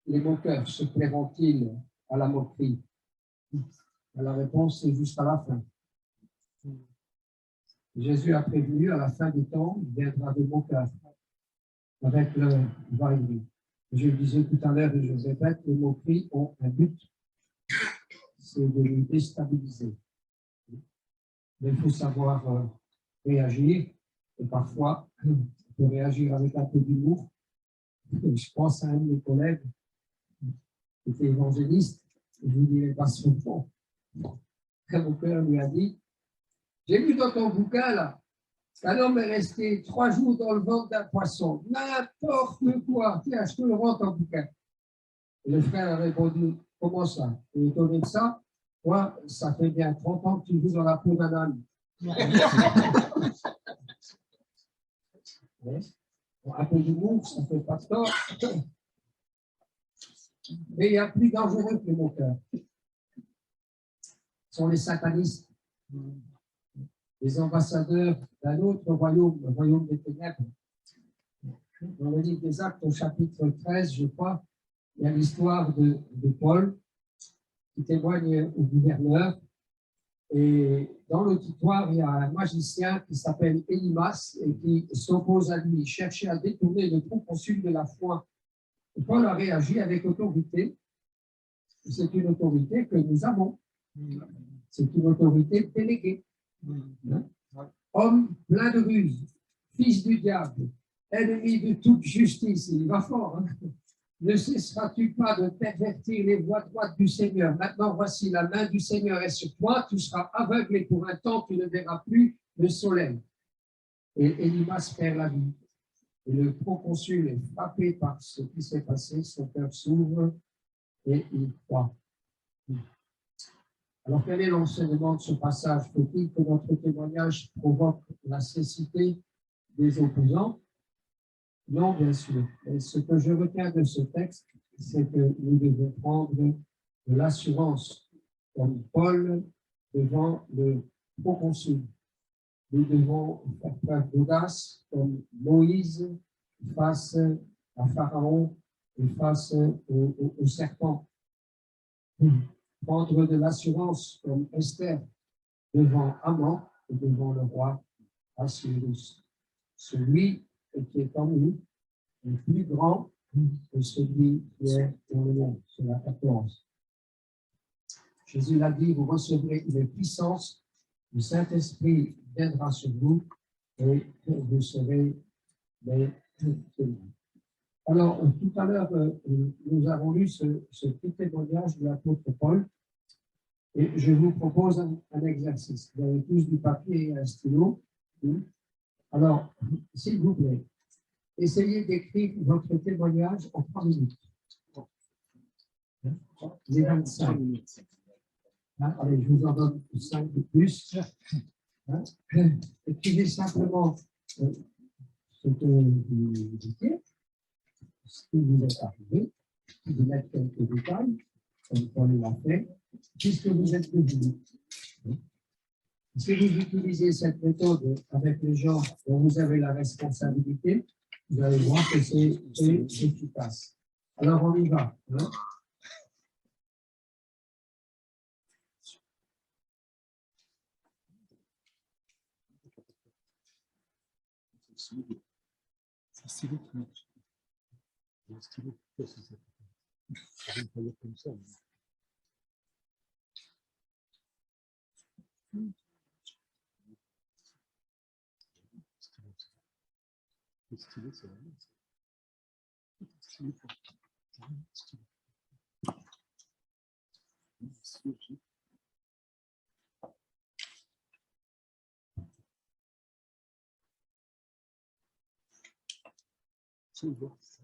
les moqueurs se plairont-ils à la moquerie? La réponse, c'est jusqu'à la fin. Jésus a prévenu, à la fin du temps, il viendra des moqueurs avec le va-et-vient. Je le disais tout à l'heure et je répète, les moqueries ont un but, c'est de nous déstabiliser. Mais il faut savoir réagir, et parfois, on peut réagir avec un peu d'humour. Je pense à un de mes collègues qui était évangéliste, et je lui dirai pas son nom. Mon père lui a dit, j'ai vu dans ton bouquin là, qu'un homme est resté 3 jours dans le ventre d'un poisson, n'importe quoi, tiens, je te le rends ton bouquin. Et le frère a répondu, comment ça? Et étonné de ça, toi, ça fait bien 30 ans que tu vis dans la peau d'un âne. Un peu d'humour, ça ne fait pas de tort. Mais il y a plus dangereux que les moqueurs. Ce sont les satanistes, les ambassadeurs d'un autre royaume, le royaume des ténèbres. Dans le livre des Actes, au chapitre 13, je crois, il y a l'histoire de Paul qui témoigne au gouverneur. Et dans l'auditoire, il y a un magicien qui s'appelle Élimas et qui s'oppose à lui, cherchait à détourner le proconsul de la foi. Et Paul a réagi avec autorité. C'est une autorité que nous avons. C'est une autorité déléguée. Homme plein de ruse, fils du diable, ennemi de toute justice, il va fort. Hein? Ne cesseras-tu pas de pervertir les voies droites du Seigneur? Maintenant, voici la main du Seigneur est sur toi, tu seras aveugle et pour un temps, tu ne verras plus le soleil. Et Élimas perd la vie. Et le proconsul est frappé par ce qui s'est passé, son cœur s'ouvre et il croit. Alors, quel est l'enseignement de ce passage? Faut-il que notre témoignage provoque la cécité des opposants? Non, bien sûr. Et ce que je retiens de ce texte, c'est que nous devons prendre de l'assurance, comme Paul devant le proconsul. Nous devons faire preuve d'audace, comme Moïse face à Pharaon et face au serpent. Prendre de l'assurance, comme Esther, devant Haman et devant le roi Assuérus. Celui qui est en nous est plus grand que celui qui est dans le monde. C'est la 14. Jésus l'a dit, vous recevrez une puissance, le Saint-Esprit viendra sur vous et vous serez mes Alors, tout à l'heure, nous avons lu ce petit témoignage de l'apôtre Paul, et je vous propose un exercice. Vous avez tous du papier et un stylo. Alors, s'il vous plaît, essayez d'écrire votre témoignage en 3 minutes. Les 25. Allez, je vous en donne 5 de plus. Écrivez simplement ce que vous dites, ce qui vous est arrivé, vous mettez quelques détails, comme Paul l'a fait, puisque vous êtes devenu. Si vous utilisez cette méthode avec les gens dont vous avez la responsabilité, vous allez voir que c'est efficace. Alors, on y va. C'est stylé qui marche. C'est stylé. C'est ça. Je ne peux pas dire comme ça. C'est stylé, c'est vraiment ça. C'est stylé. C'est stylé. C'est ouvert. C'est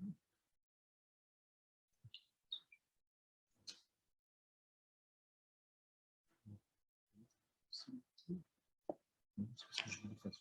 ce que je voulais faire.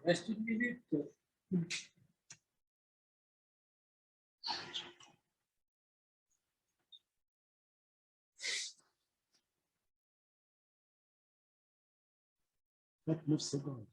Reste 1 minute. 29 secondes.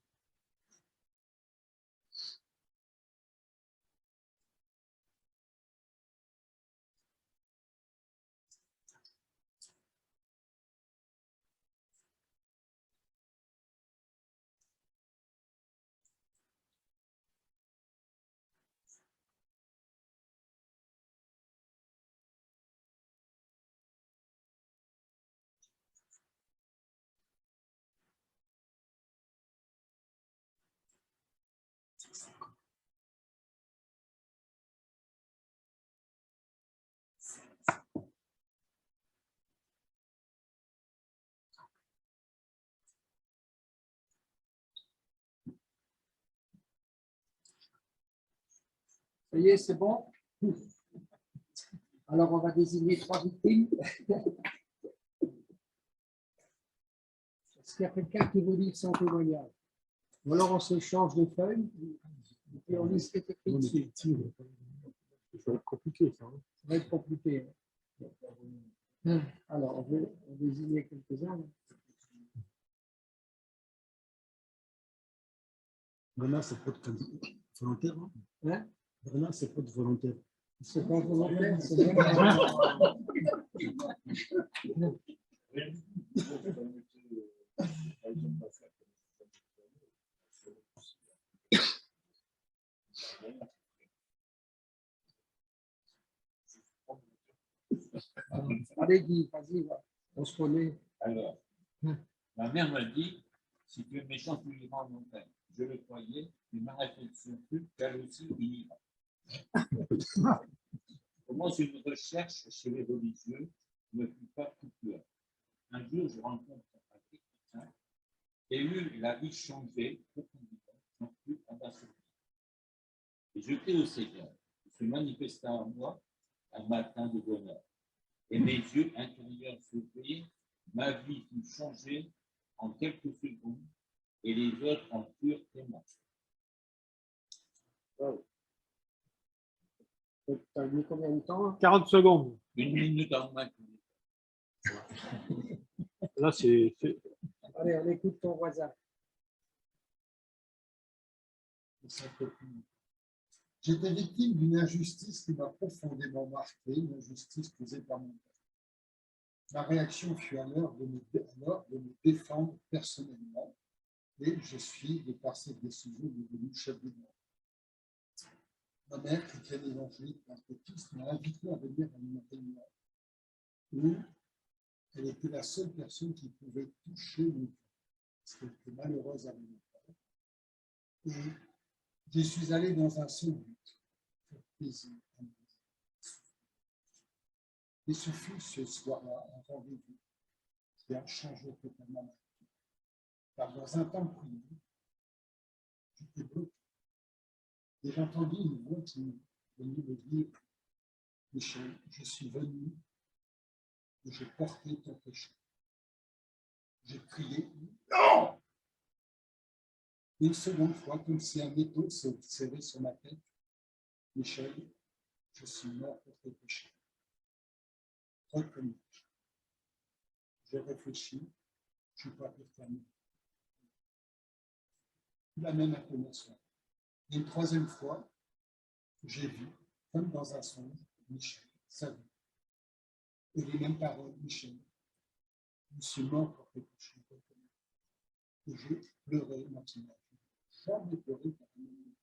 Ça y est, c'est bon? Alors, on va désigner 3 victimes. Est-ce qu'il y a quelqu'un qui veut lire son témoignage? Ou alors, on s'échange des feuilles et on lit ce qui est écrit dessus. Ça va être compliqué, ça. Hein. Ça va être compliqué. Alors, on va désigner quelques-uns. Bernard, c'est pas de volontaire. Hein? Hein? Bernard, c'est pas de volontaire. C'est pas volontaire, c'est volontaire. Allez, Guy, vas-y, on se connaît. Alors, ma mère m'a dit, si tu es méchant, tu iras en montagne. Je le croyais, mais ma réflexion fut qu'elle aussi il ira. Commence une recherche chez les religieux, ne fut pas tout clair. Un jour, je rencontre un chrétien et eut la vie changée profondément, non plus abasourdi. Et jeté au Seigneur, il se manifesta en moi un matin de bonheur. Et mes yeux intérieurs s'ouvrirent, ma vie fut changée en quelques secondes, et les autres en furent témoins. Wow. Tu as mis combien de temps? 40 secondes. 1 minute en moins. Là, c'est. Allez, on écoute ton voisin. J'étais victime d'une injustice qui m'a profondément marqué, une injustice causée par mon père. Ma réaction fut alors de me défendre personnellement, et je suis, de par cette décision, devenu chef de moi. Ma mère, chrétienne évangélique pentecôtiste, m'a invité à venir à une réunion où elle était la seule personne qui pouvait toucher mon cœur, parce qu'elle était malheureuse avec mon père. Et je suis allé dans un seul but, faire plaisir à mon père. Et ce fut ce soir-là un rendez-vous qui a changé totalement ma vie. Car dans un temps de prière, j'étais bloqué. Et j'ai entendu une voix qui est venue me dire, Michel, je suis venu et j'ai porté ton péché. J'ai crié, non! Une seconde fois, comme si un étau s'est serré sur ma tête, Michel, je suis mort pour tes péchés. Reconnais. J'ai réfléchi, je ne suis pas permis. La même intonation. Et une troisième fois, j'ai vu, comme dans un songe, Michel, sa vie. Et les mêmes paroles, Michel, je suis mort pour tes péchés. Et j'ai pleuré maintenant. Je n'ai jamais pleuré par un moment.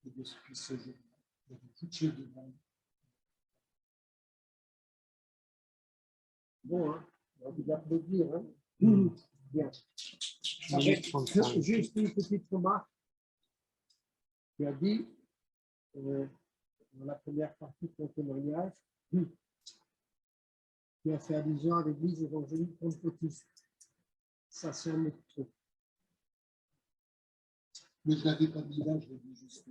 Et depuis ce jour-là, il y avait toute chose de monde. Bon, hein, on va vous applaudir. Hein. Bien. Juste une petite remarque. Tu as dit, dans la première partie de ton témoignage, tu as fait allusion à l'église évangélique pentecôtiste. Ça, c'est un autre truc. Mais je n'avais pas dit là, je l'ai dit juste.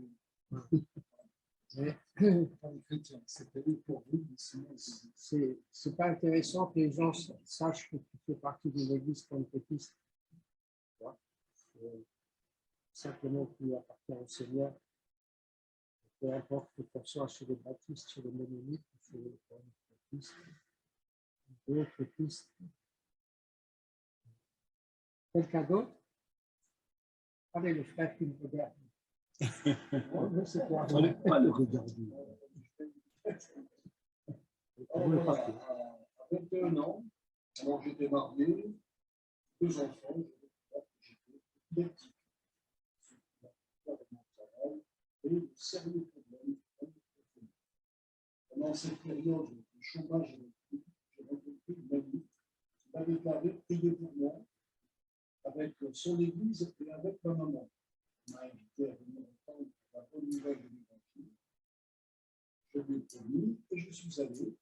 C'était pour vous, sinon c'est pas intéressant que les gens sachent que tu fais partie de l'église pentecôtiste. Simplement que tu appartiens au Seigneur. Peu importe que tu sois chez les baptistes, chez les ménonites, chez les pentecôtistes, d'autres pistes. Quelqu'un d'autre? Allez, le frère qui me regarde. C'est quoi? Il ne fallait pas le regarder. Alors, voilà, à 21 ans, alors j'étais marié, 2 enfants, j'étais électrique. Et de sérieux problèmes. Pendant cette période de chômage électrique, j'ai rencontré une amie qui m'a déclaré prier pour moi avec son église et avec ma maman. Elle m'a invité à venir entendre la bonne nouvelle de l'évangile. Je lui ai promis et je suis allé.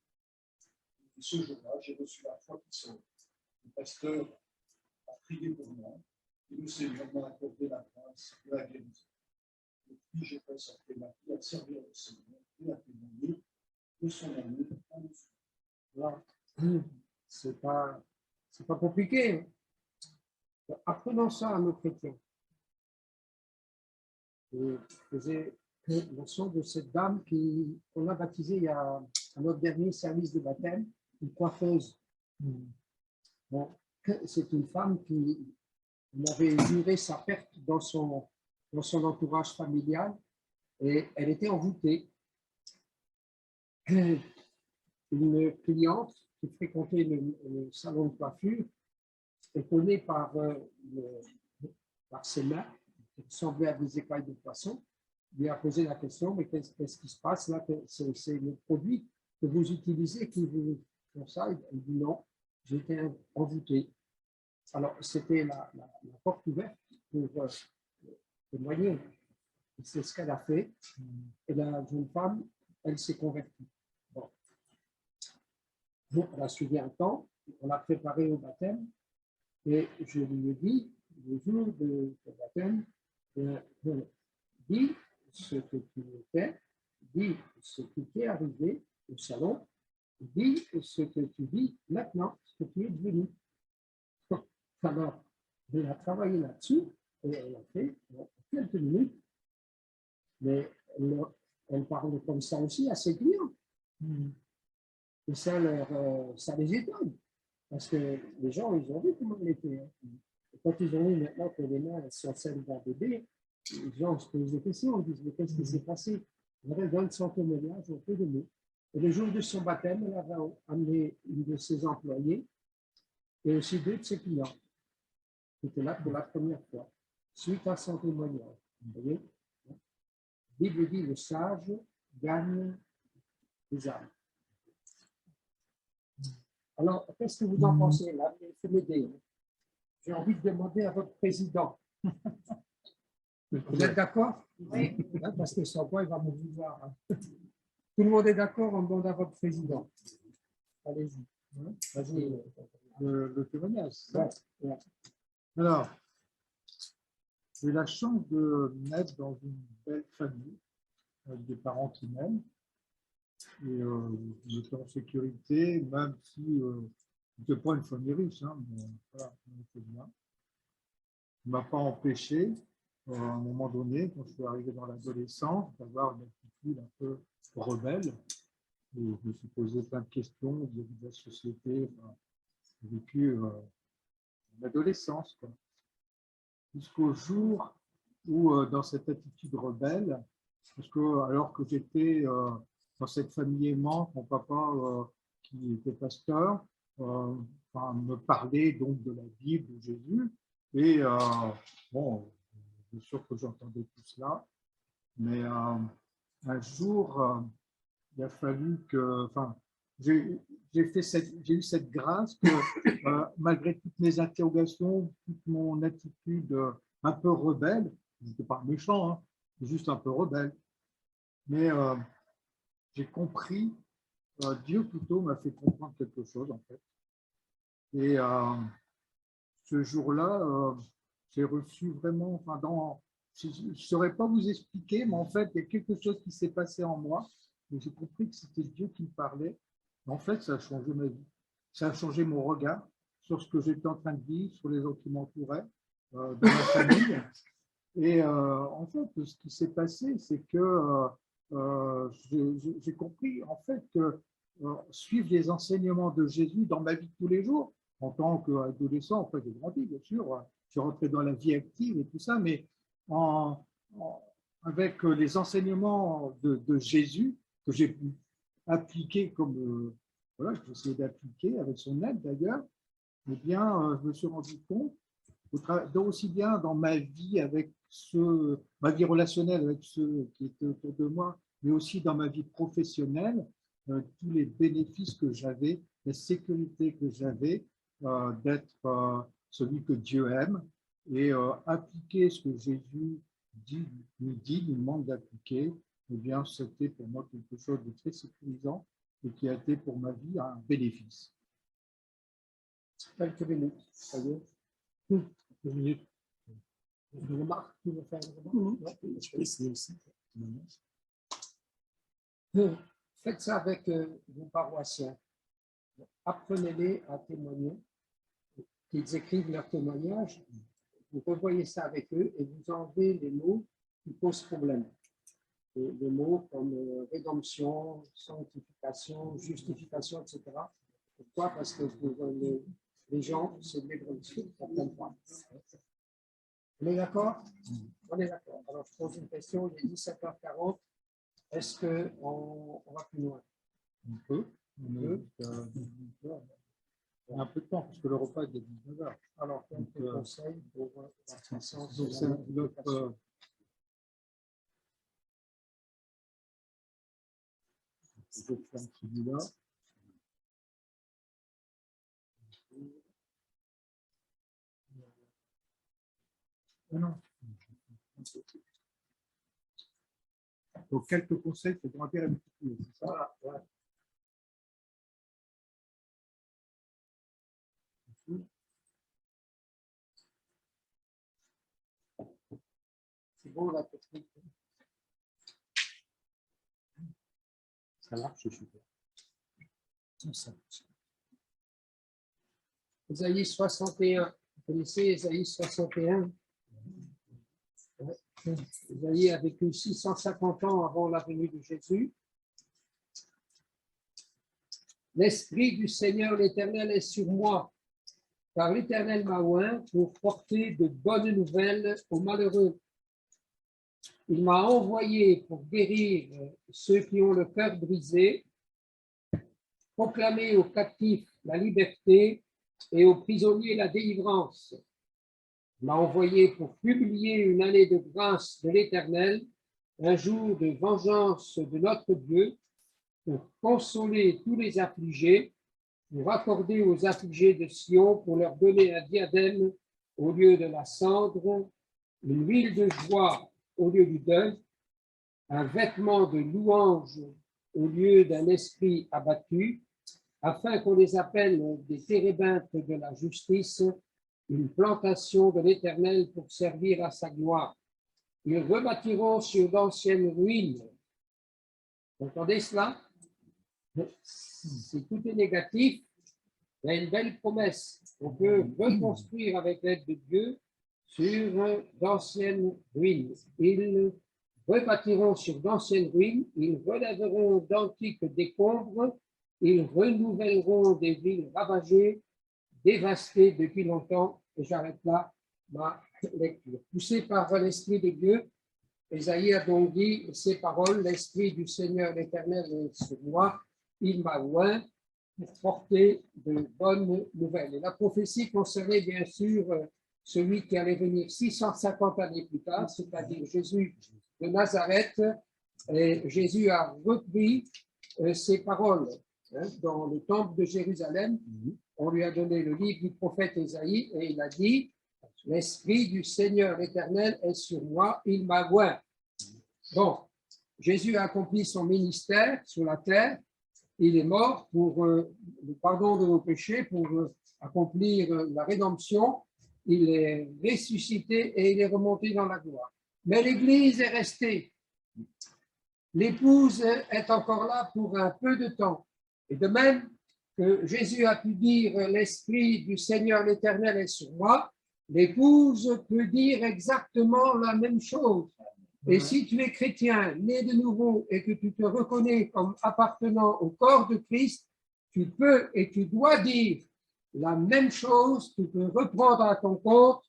Et ce jour-là, j'ai reçu la foi qui sauve. Le pasteur a prié pour moi et le Seigneur m'a accordé la grâce de la guérison. Et puis, j'ai consacré ma vie à servir le Seigneur et à témoigner de son amour à nous. Voilà. C'est pas compliqué. Apprenons ça à nos chrétiens. J'ai mention de cette dame qu'on a baptisée à notre dernier service de baptême, une coiffeuse. Bon, c'est une femme qui avait juré sa perte dans son entourage familial et elle était envoûtée. Une cliente qui fréquentait le salon de coiffure, étonnée par ses mains, qui ressemblaient à des écailles de poisson, lui a posé la question, mais qu'est-ce qui se passe là? C'est le produit que vous utilisez qui vous font ça? Elle dit non, j'ai été envoûtée. Alors, c'était la porte ouverte pour témoigner. C'est ce qu'elle a fait. Et la jeune femme, elle s'est convertie. Bon. Elle a suivi un temps, on l'a préparée au baptême, et je lui ai dit, le jour du baptême, dis ce que tu étais, dis ce qui t'est arrivé au salon, dis ce que tu dis maintenant, ce que tu es devenu. Alors, elle a travaillé là-dessus, et elle a fait quelques minutes, mais elle parle comme ça aussi à ses clients. Et ça les étonne, parce que les gens, ils ont vu comment elle était. Et quand ils ont vu maintenant que les mains sont celles d'un bébé, les gens se posent des questions, ils disent, mais qu'est-ce qui s'est passé? Elle donne son témoignage au peu de nous. Et le jour de son baptême, elle avait amené une de ses employées et aussi 2 de ses clients qui étaient là pour la première fois, suite à son témoignage. Vous voyez? La Bible dit, le sage gagne les âmes. Alors, qu'est-ce que vous en pensez là? Il faut m'aider. J'ai envie de demander à votre président. Vous êtes d'accord? Oui. Parce que sans quoi, il va me vouloir. Tout le monde est d'accord? On demande à votre président. Allez-y. Vas-y. Le témoignage. Ouais. Alors, j'ai eu la chance de naître dans une belle famille, avec des parents qui m'aiment. Et j'étais en sécurité, même si je n'étais pas une famille riche, hein, mais voilà, on était bien. Ça ne m'a pas empêché, à un moment donné, quand je suis arrivé dans l'adolescence, d'avoir une attitude un peu rebelle. Et je me suis posé plein de questions vis-à-vis de la société. Enfin, j'ai vécu l'adolescence, jusqu'au jour où, dans cette attitude rebelle, parce que alors que j'étais dans cette famille aimante, mon papa qui était pasteur, me parlait donc de la Bible, de Jésus, et bon, bien sûr que j'entendais tout cela, mais un jour, il a fallu que, j'ai eu cette grâce que malgré toutes mes interrogations, toute mon attitude un peu rebelle, je n'étais pas méchant, hein, juste un peu rebelle, mais j'ai compris, Dieu plutôt m'a fait comprendre quelque chose en fait. Et ce jour-là, j'ai reçu vraiment, je ne saurais pas vous expliquer, mais en fait, il y a quelque chose qui s'est passé en moi, et j'ai compris que c'était Dieu qui me parlait. En fait, ça a changé ma vie. Ça a changé mon regard sur ce que j'étais en train de vivre, sur les gens qui m'entouraient, dans ma famille. Et en fait, ce qui s'est passé, c'est que j'ai compris en fait que suivre les enseignements de Jésus dans ma vie de tous les jours, en tant qu'adolescent, en fait, j'ai grandi, bien sûr, je suis rentré dans la vie active et tout ça, mais avec les enseignements de Jésus que j'ai pu appliquer comme voilà, j'ai essayé d'appliquer avec son aide d'ailleurs, eh bien, je me suis rendu compte, aussi bien dans ma vie avec ma vie relationnelle avec ceux qui étaient autour de moi, mais aussi dans ma vie professionnelle, tous les bénéfices que j'avais, la sécurité que j'avais d'être celui que Dieu aime et appliquer ce que Jésus nous demande d'appliquer, eh bien, c'était pour moi quelque chose de très sécurisant et qui a été pour ma vie un bénéfice. Quelques minutes, ça y est. Quelques minutes. Une remarque, tu veux faire une remarque? Je peux essayer aussi. Faites ça avec vos paroissiens. Apprenez-les à témoigner, qu'ils écrivent leur témoignage. Vous revoyez ça avec eux et vous enlevez les mots qui posent problème. Et des mots comme rédemption, sanctification, justification, etc. Pourquoi? Parce que pour les gens, c'est de l'hébreuisme, ils ne comprennent pas. On est d'accord? On est d'accord. Alors, je pose une question, il est 17h40. Est-ce qu'on va plus loin? On peut. On a un peu de temps, parce que le repas est de 19h. Alors, quelques conseils pour la croissance donc de la je ferme celui-là. Non. Donc, quelques conseils pour grandir la multiplier, c'est ça? ouais. C'est bon la technique. Ça marche, super. Ça marche. Ésaïe 61. Vous connaissez Ésaïe 61? Ésaïe a vécu 650 ans avant la venue de Jésus. L'Esprit du Seigneur l'Éternel est sur moi, car l'Éternel m'a oint pour porter de bonnes nouvelles aux malheureux. Il m'a envoyé pour guérir ceux qui ont le cœur brisé, proclamer aux captifs la liberté et aux prisonniers la délivrance. Il m'a envoyé pour publier une année de grâce de l'Éternel, un jour de vengeance de notre Dieu, pour consoler tous les affligés, pour accorder aux affligés de Sion, pour leur donner un diadème au lieu de la cendre, une huile de joie au lieu du deuil, un vêtement de louange au lieu d'un esprit abattu, afin qu'on les appelle des térébintes de la justice, une plantation de l'Éternel pour servir à sa gloire. Ils rebâtiront sur d'anciennes ruines. Vous entendez cela? Si tout est négatif, il y a une belle promesse. On peut reconstruire avec l'aide de Dieu sur d'anciennes ruines. Ils rebâtiront sur d'anciennes ruines, ils relèveront d'antiques décombres, ils renouvelleront des villes ravagées, dévastées depuis longtemps. Et j'arrête là ma lecture. Poussé par l'Esprit de Dieu, Ésaïe a donc dit ces paroles: l'Esprit du Seigneur l'Éternel est sur moi, il m'a oint pour porter de bonnes nouvelles. Et la prophétie concernait bien sûr celui qui allait venir 650 années plus tard, c'est-à-dire Jésus de Nazareth. Et Jésus a repris ces paroles dans le temple de Jérusalem. On lui a donné le livre du prophète Ésaïe et il a dit: l'Esprit du Seigneur l'Éternel est sur moi, il m'a oint. Bon, Jésus a accompli son ministère sur la terre. Il est mort pour le pardon de nos péchés, pour accomplir la rédemption. Il est ressuscité et il est remonté dans la gloire. Mais l'Église est restée. L'épouse est encore là pour un peu de temps. Et de même que Jésus a pu dire: l'Esprit du Seigneur l'Éternel est sur moi, l'épouse peut dire exactement la même chose. Et si tu es chrétien, né de nouveau, et que tu te reconnais comme appartenant au corps de Christ, tu peux et tu dois dire la même chose, tu peux reprendre à ton compte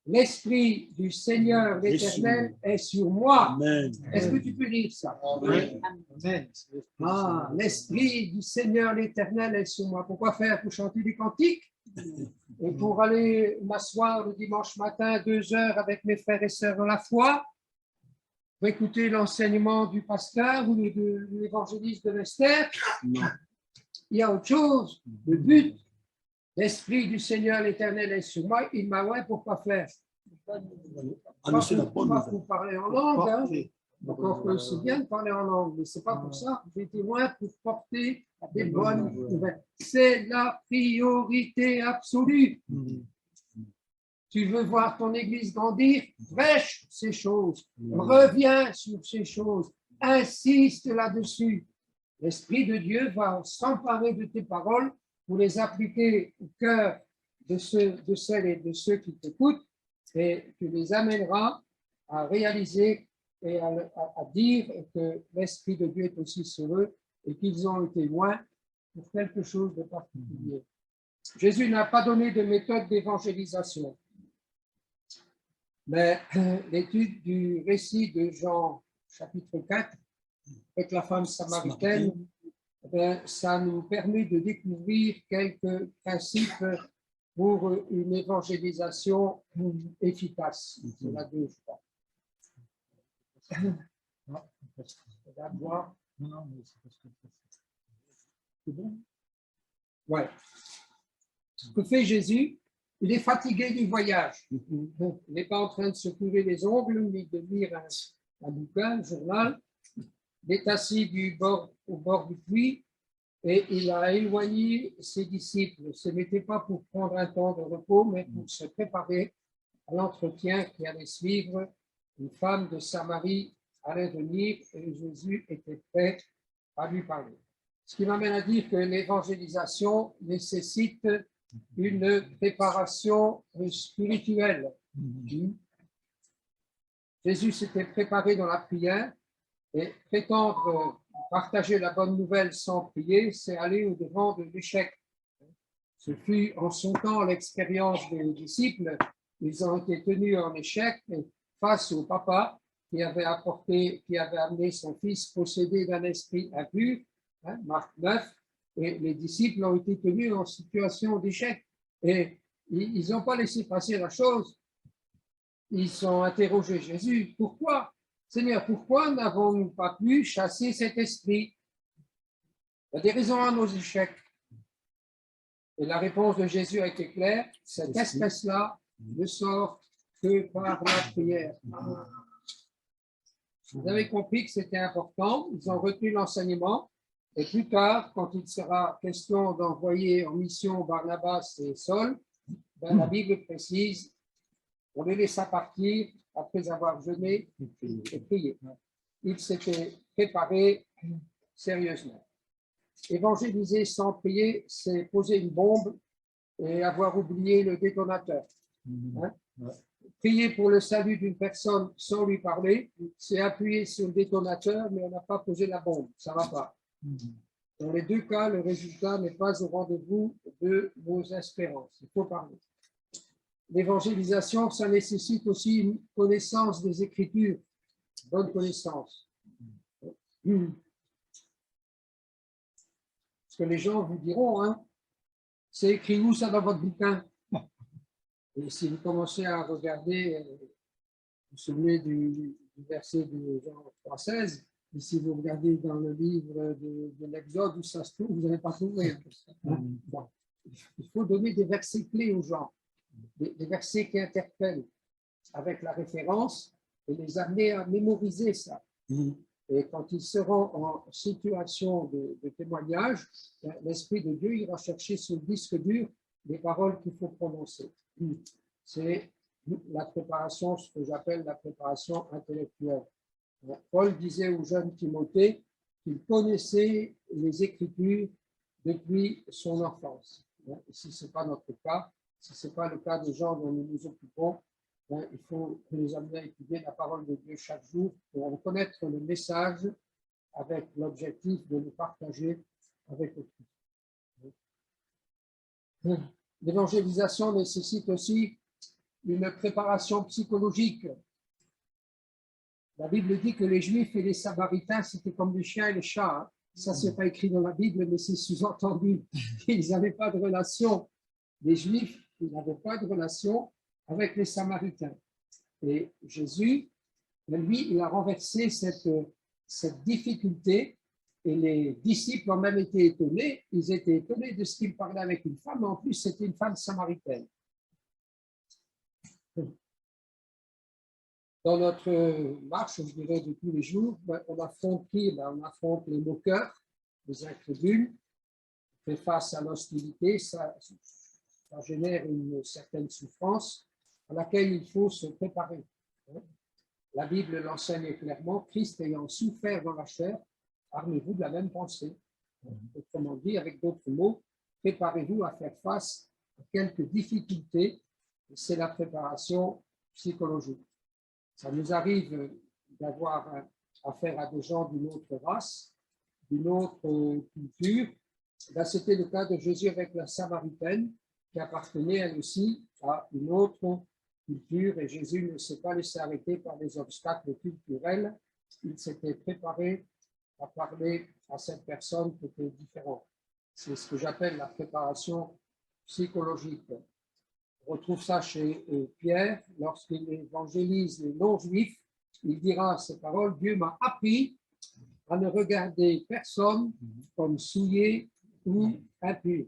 L'Esprit du Seigneur l'Éternel est sur moi. Amen. Est-ce que tu peux lire ça? Amen. Ah, l'Esprit du Seigneur l'Éternel est sur moi. Pourquoi faire? Pour chanter des cantiques et pour aller m'asseoir le dimanche matin 2 heures avec mes frères et sœurs dans la foi, pour écouter l'enseignement du pasteur ou de l'évangéliste de l'Esther. Il y a autre chose. Le but, l'Esprit du Seigneur l'Éternel est sur moi. Il m'a ouais, pourquoi faire? Annoncer la bonne Pas nouvelle. pour parler en langue, hein. Encore que c'est bien de parler en langue, mais c'est pas pour ça. J'ai été loin pour porter des bonnes nouvelles. C'est la priorité absolue. Tu veux voir ton Église grandir, prêche ces choses, reviens sur ces choses, insiste là-dessus. L'Esprit de Dieu va s'emparer de tes paroles pour les appliquer au cœur de celles et de ceux qui t'écoutent, et tu les amèneras à réaliser et à dire que l'Esprit de Dieu est aussi sur eux et qu'ils ont été loin pour quelque chose de particulier. Jésus n'a pas donné de méthode d'évangélisation. Mais l'étude du récit de Jean, chapitre 4, avec la femme samaritaine, ça nous permet de découvrir quelques principes pour une évangélisation efficace. C'est la 2, je crois. C'est bon? Ouais. Ce que fait Jésus, il est fatigué du voyage. Il n'est pas en train de se couler les ongles ni de lire un bouquin, un journal. Il est assis au bord du puits et il a éloigné ses disciples. Ce n'était pas pour prendre un temps de repos, mais pour se préparer à l'entretien qui allait suivre. Une femme de Samarie allait venir et Jésus était prêt à lui parler. Ce qui m'amène à dire que l'évangélisation nécessite une préparation spirituelle. Jésus s'était préparé dans la prière et prétendre partager la bonne nouvelle sans prier, c'est aller au-devant de l'échec. Ce fut en son temps l'expérience des disciples. Ils ont été tenus en échec face au papa qui avait amené son fils possédé d'un esprit impur, Marc 9, et les disciples ont été tenus en situation d'échec. Et ils n'ont pas laissé passer la chose. Ils ont interrogé Jésus. Pourquoi? Seigneur, pourquoi n'avons-nous pas pu chasser cet esprit? Il y a des raisons à nos échecs. Et la réponse de Jésus a été claire. Cette espèce-là ne sort que par la prière. Vous avez compris que c'était important. Ils ont retenu l'enseignement. Et plus tard, quand il sera question d'envoyer en mission Barnabas et Saul, la Bible précise, on les laissa partir après avoir jeûné et prié. Ils s'étaient préparés sérieusement. Évangéliser sans prier, c'est poser une bombe et avoir oublié le détonateur. Prier pour le salut d'une personne sans lui parler, c'est appuyer sur le détonateur, mais on n'a pas posé la bombe. Ça ne va pas. Dans les deux cas, le résultat n'est pas au rendez-vous de vos espérances. Il faut parler. L'évangélisation, ça nécessite aussi une connaissance des Écritures, bonne connaissance. Parce que les gens vous diront, hein, c'est écrit où ça dans votre bouquin? Et si vous commencez à regarder, vous vous souvenez du verset de Jean 3,16, et si vous regardez dans le livre de l'Exode où ça se trouve, vous n'allez pas trouver. Bon. Il faut donner des versets clés aux gens, des versets qui interpellent avec la référence et les amener à mémoriser ça. Et quand ils seront en situation de témoignage, l'Esprit de Dieu ira chercher sur le disque dur les paroles qu'il faut prononcer. C'est la préparation, ce que j'appelle la préparation intellectuelle. Paul disait au jeune Timothée qu'il connaissait les Écritures depuis son enfance. Si ce n'est pas notre cas, si ce n'est pas le cas des gens dont nous nous occupons, il faut les amener à étudier la parole de Dieu chaque jour pour connaître le message avec l'objectif de le partager avec autrui. L'évangélisation nécessite aussi une préparation psychologique. La Bible dit que les Juifs et les Samaritains, c'était comme les chiens et les chats. Hein. Ça, ce n'est pas écrit dans la Bible, mais c'est sous-entendu. Ils n'avaient pas de relation. Les Juifs, ils n'avaient pas de relation avec les Samaritains. Et Jésus, lui, il a renversé cette difficulté. Et les disciples ont même été étonnés. Ils étaient étonnés de ce qu'il parlait avec une femme. Mais en plus, c'était une femme samaritaine. Dans notre marche, je dirais, de tous les jours, on affronte qui? On affronte les moqueurs, les incrédules, on fait face à l'hostilité, ça génère une certaine souffrance à laquelle il faut se préparer. La Bible l'enseigne clairement, Christ ayant souffert dans la chair, armez-vous de la même pensée. Autrement dit, avec d'autres mots, préparez-vous à faire face à quelques difficultés, c'est la préparation psychologique. Ça nous arrive d'avoir affaire à des gens d'une autre race, d'une autre culture. Là, c'était le cas de Jésus avec la Samaritaine, qui appartenait elle aussi à une autre culture. Et Jésus ne s'est pas laissé arrêter par les obstacles culturels. Il s'était préparé à parler à cette personne qui était différente. C'est ce que j'appelle la préparation psychologique. On retrouve ça chez Pierre, lorsqu'il évangélise les non-juifs, il dira ces paroles, Dieu m'a appris à ne regarder personne comme souillé ou impur.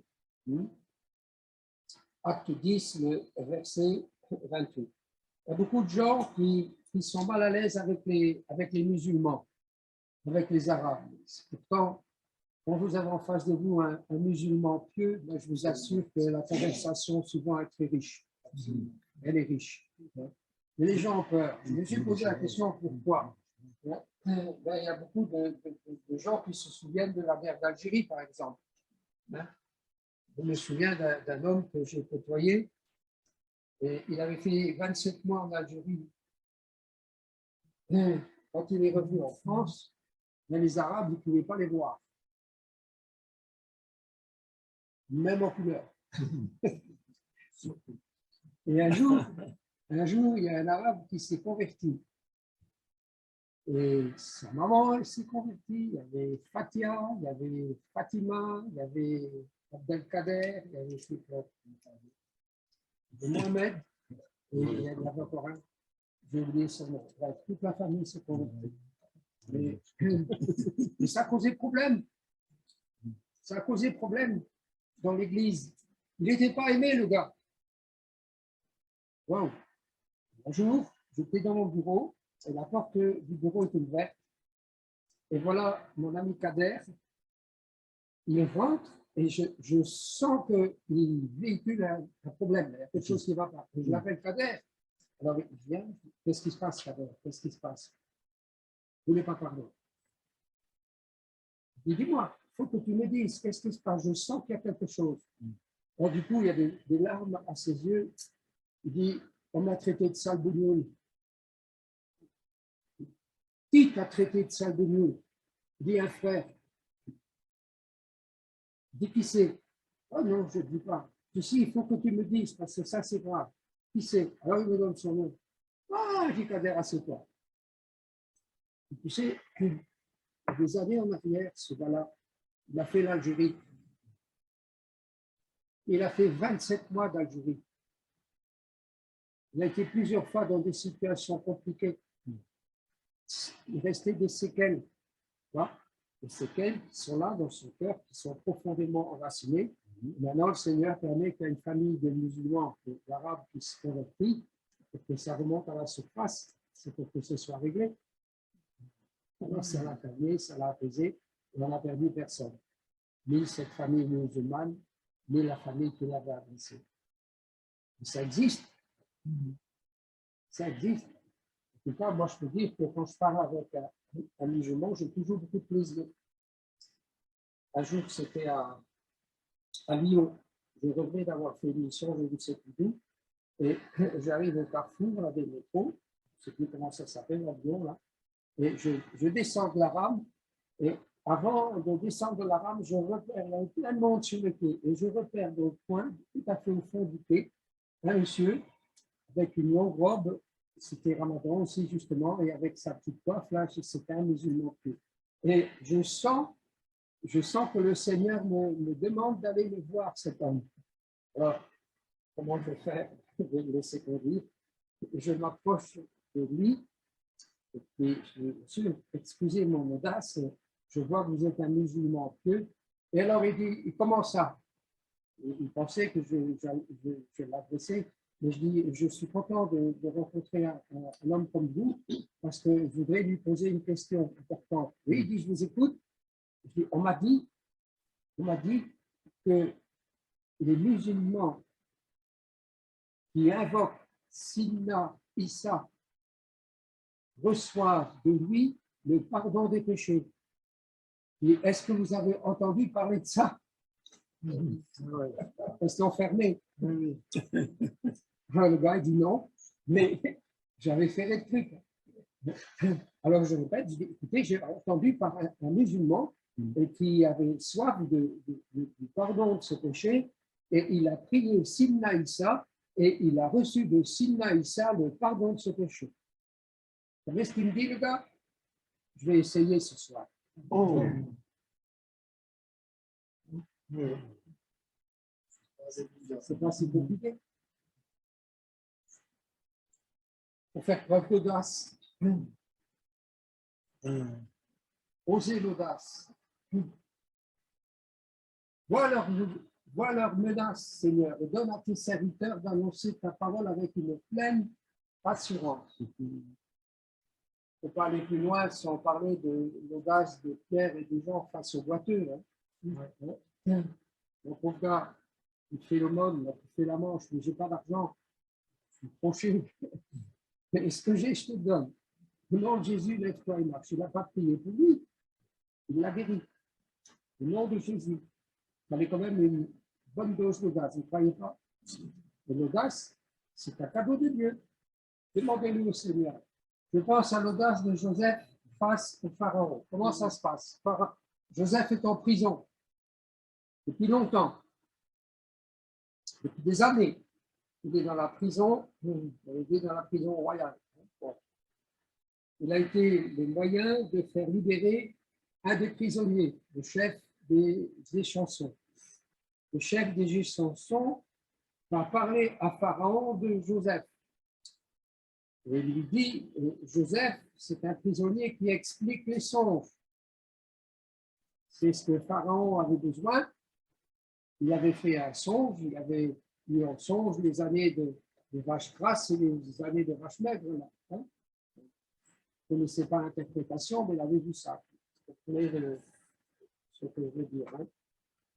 Acte 10, le verset 28. Il y a beaucoup de gens qui sont mal à l'aise avec les musulmans, avec les arabes. Pourtant, quand vous avez en face de vous un musulman pieux, ben je vous assure que la conversation souvent est très riche. Elle est riche. Mais les gens ont peur. Je me suis posé la question pourquoi. Ben, il y a beaucoup de gens qui se souviennent de la guerre d'Algérie, par exemple. Je me souviens d'un homme que j'ai côtoyé. Et il avait fait 27 mois en Algérie. Et quand il est revenu en France, les Arabes, ils ne pouvaient pas les voir. Même en couleur. Et un jour, il y a un Arabe qui s'est converti. Et sa maman, elle s'est convertie. Il y avait Fatia, il y avait Fatima, il y avait Abdelkader, il y avait Mohamed, et il y avait encore un. J'ai oublié son nom. Bref, toute la famille s'est convertie. Mais ça a causé problème. Ça a causé problème dans l'église. Il n'était pas aimé, le gars. Wow. Un jour, j'étais dans mon bureau et la porte du bureau était ouverte. Et voilà, mon ami Kader, il rentre et je sens qu'il véhicule un problème. Il y a quelque chose qui ne va pas. Et je l'appelle Kader. Alors, il vient. Qu'est-ce qui se passe, Kader? Qu'est-ce qui se passe? Vous ne voulez pas parler. Il dit, dis-moi, il faut que tu me dises, qu'est-ce qui se passe? Je sens qu'il y a quelque chose. Alors, du coup, il y a des larmes à ses yeux. Il dit, on m'a traité de sale bougnoule. Qui t'a traité de sale bougnoule? Il dit, un frère. Il dit, qui c'est? Oh non, je ne dis pas. Je dis, si, il faut que tu me dises, parce que ça, c'est grave. Qui c'est? Alors, il me donne son nom. Ah, j'ai Kader, assieds-toi. Tu sais, des années en arrière, ce gars-là, il a fait l'Algérie. Il a fait 27 mois d'Algérie. Il a été plusieurs fois dans des situations compliquées. Il restait des séquelles. Voilà. Des séquelles qui sont là dans son cœur, qui sont profondément enracinées. Maintenant, le Seigneur permet qu'il y ait une famille de musulmans, d'arabes qui se convertissent, et que ça remonte à la surface. C'est pour que ce soit réglé. Alors, ça l'a calmé, ça l'a apaisé, et on n'a perdu personne. Ni cette famille musulmane, ni la famille qui l'avait avancée. Ça existe. Ça existe. En tout cas, moi, je peux dire que quand je parle avec un musulman, j'ai toujours beaucoup de plaisir. Un jour, c'était à Lyon. Je revenais d'avoir fait une mission, je ne sais plus d'où, et j'arrive au carrefour, là, des métros, je ne sais plus comment ça s'appelle, à Lyon, là, et je descends de la rame, et avant de descendre de la rame, je repère, il y a plein de monde sur le quai, et je repère dans le coin, tout à fait au fond du quai, un monsieur avec une longue robe, c'était Ramadan aussi justement, et avec sa petite coiffe, là, c'était un musulman pieux. Et je sens que le Seigneur me demande d'aller le voir, cet homme. Alors, comment je vais faire? Je vais le laisser conduire. Je m'approche de lui, et puis je dis, monsieur, excusez mon audace, je vois que vous êtes un musulman pieux. Et alors il dit, comment ça? Il pensait que je l'adressais, mais je dis, je suis content de rencontrer un homme comme vous, parce que je voudrais lui poser une question importante. Et il dit, je vous écoute. Je dis, on m'a dit que les musulmans qui invoquent Sina, Issa, reçoivent de lui le pardon des péchés. Est-ce que vous avez entendu parler de ça? Question fermée. Alors le gars dit non, mais j'avais fait les trucs. Alors je répète, je dis, écoutez, j'ai entendu par un musulman qui avait soif du pardon de ce péché, et il a prié Sina Issa, et il a reçu de Sina Issa le pardon de ce péché. Vous savez ce qu'il me dit, le gars? Je vais essayer ce soir. Oh. C'est pas si compliqué. Pour faire preuve d'audace. Osez l'audace. Vois leur menace, Seigneur, et donne à tes serviteurs d'annoncer ta parole avec une pleine assurance. Il ne faut pas aller plus loin sans parler de l'audace de Pierre et des gens face aux boiteux. Hein. Mon pauvre gars, il fait l'aumône, il fait la manche, mais je n'ai pas d'argent, je suis fauché. Mais ce que j'ai, je te donne. Au nom de Jésus, lève-toi et marche. Il n'a pas prié pour lui, il l'a guéri. Au nom de Jésus, il avait quand même une bonne dose d'audace, vous ne croyez pas? Et l'audace, c'est un cadeau de Dieu. Demandez-le au Seigneur. Je pense à l'audace de Joseph face au Pharaon. Comment ça se passe? Joseph est en prison depuis longtemps, depuis des années. Il est dans la prison, royale. Il a été le moyen de faire libérer un des prisonniers, le chef des chansons. Le chef des chansons va parler à Pharaon de Joseph. Et il lui dit, Joseph, c'est un prisonnier qui explique les songes. C'est ce que Pharaon avait besoin. Il avait fait un songe, il avait mis en songe les années de vaches grasses et les années de vaches maigres. Hein. Je ne connaissais pas l'interprétation, mais il avait vu ça. Vous comprenez ce que je veux dire. Hein.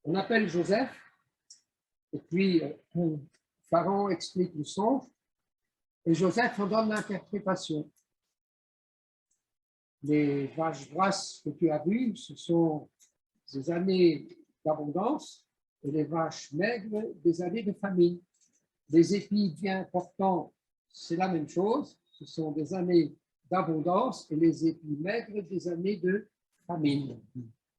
On appelle Joseph, et puis Pharaon explique le songe, et Joseph en donne l'interprétation. Les vaches grasses que tu as vues, ce sont des années d'abondance, et les vaches maigres, des années de famine. Les épis bien portants, c'est la même chose, ce sont des années d'abondance, et les épis maigres, des années de famine.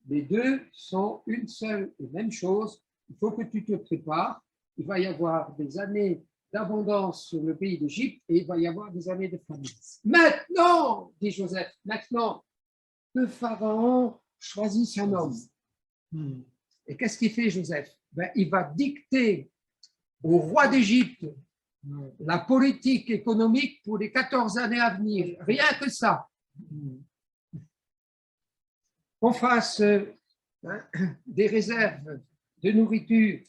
Les deux sont une seule et même chose. Il faut que tu te prépares. Il va y avoir des années d'abondance sur le pays d'Égypte et il va y avoir des années de famine. Maintenant, dit Joseph, maintenant que Pharaon choisit un homme. Et qu'est-ce qu'il fait, Joseph? Il va dicter au roi d'Égypte la politique économique pour les 14 années à venir. Rien que ça. Qu'on fasse des réserves de nourriture.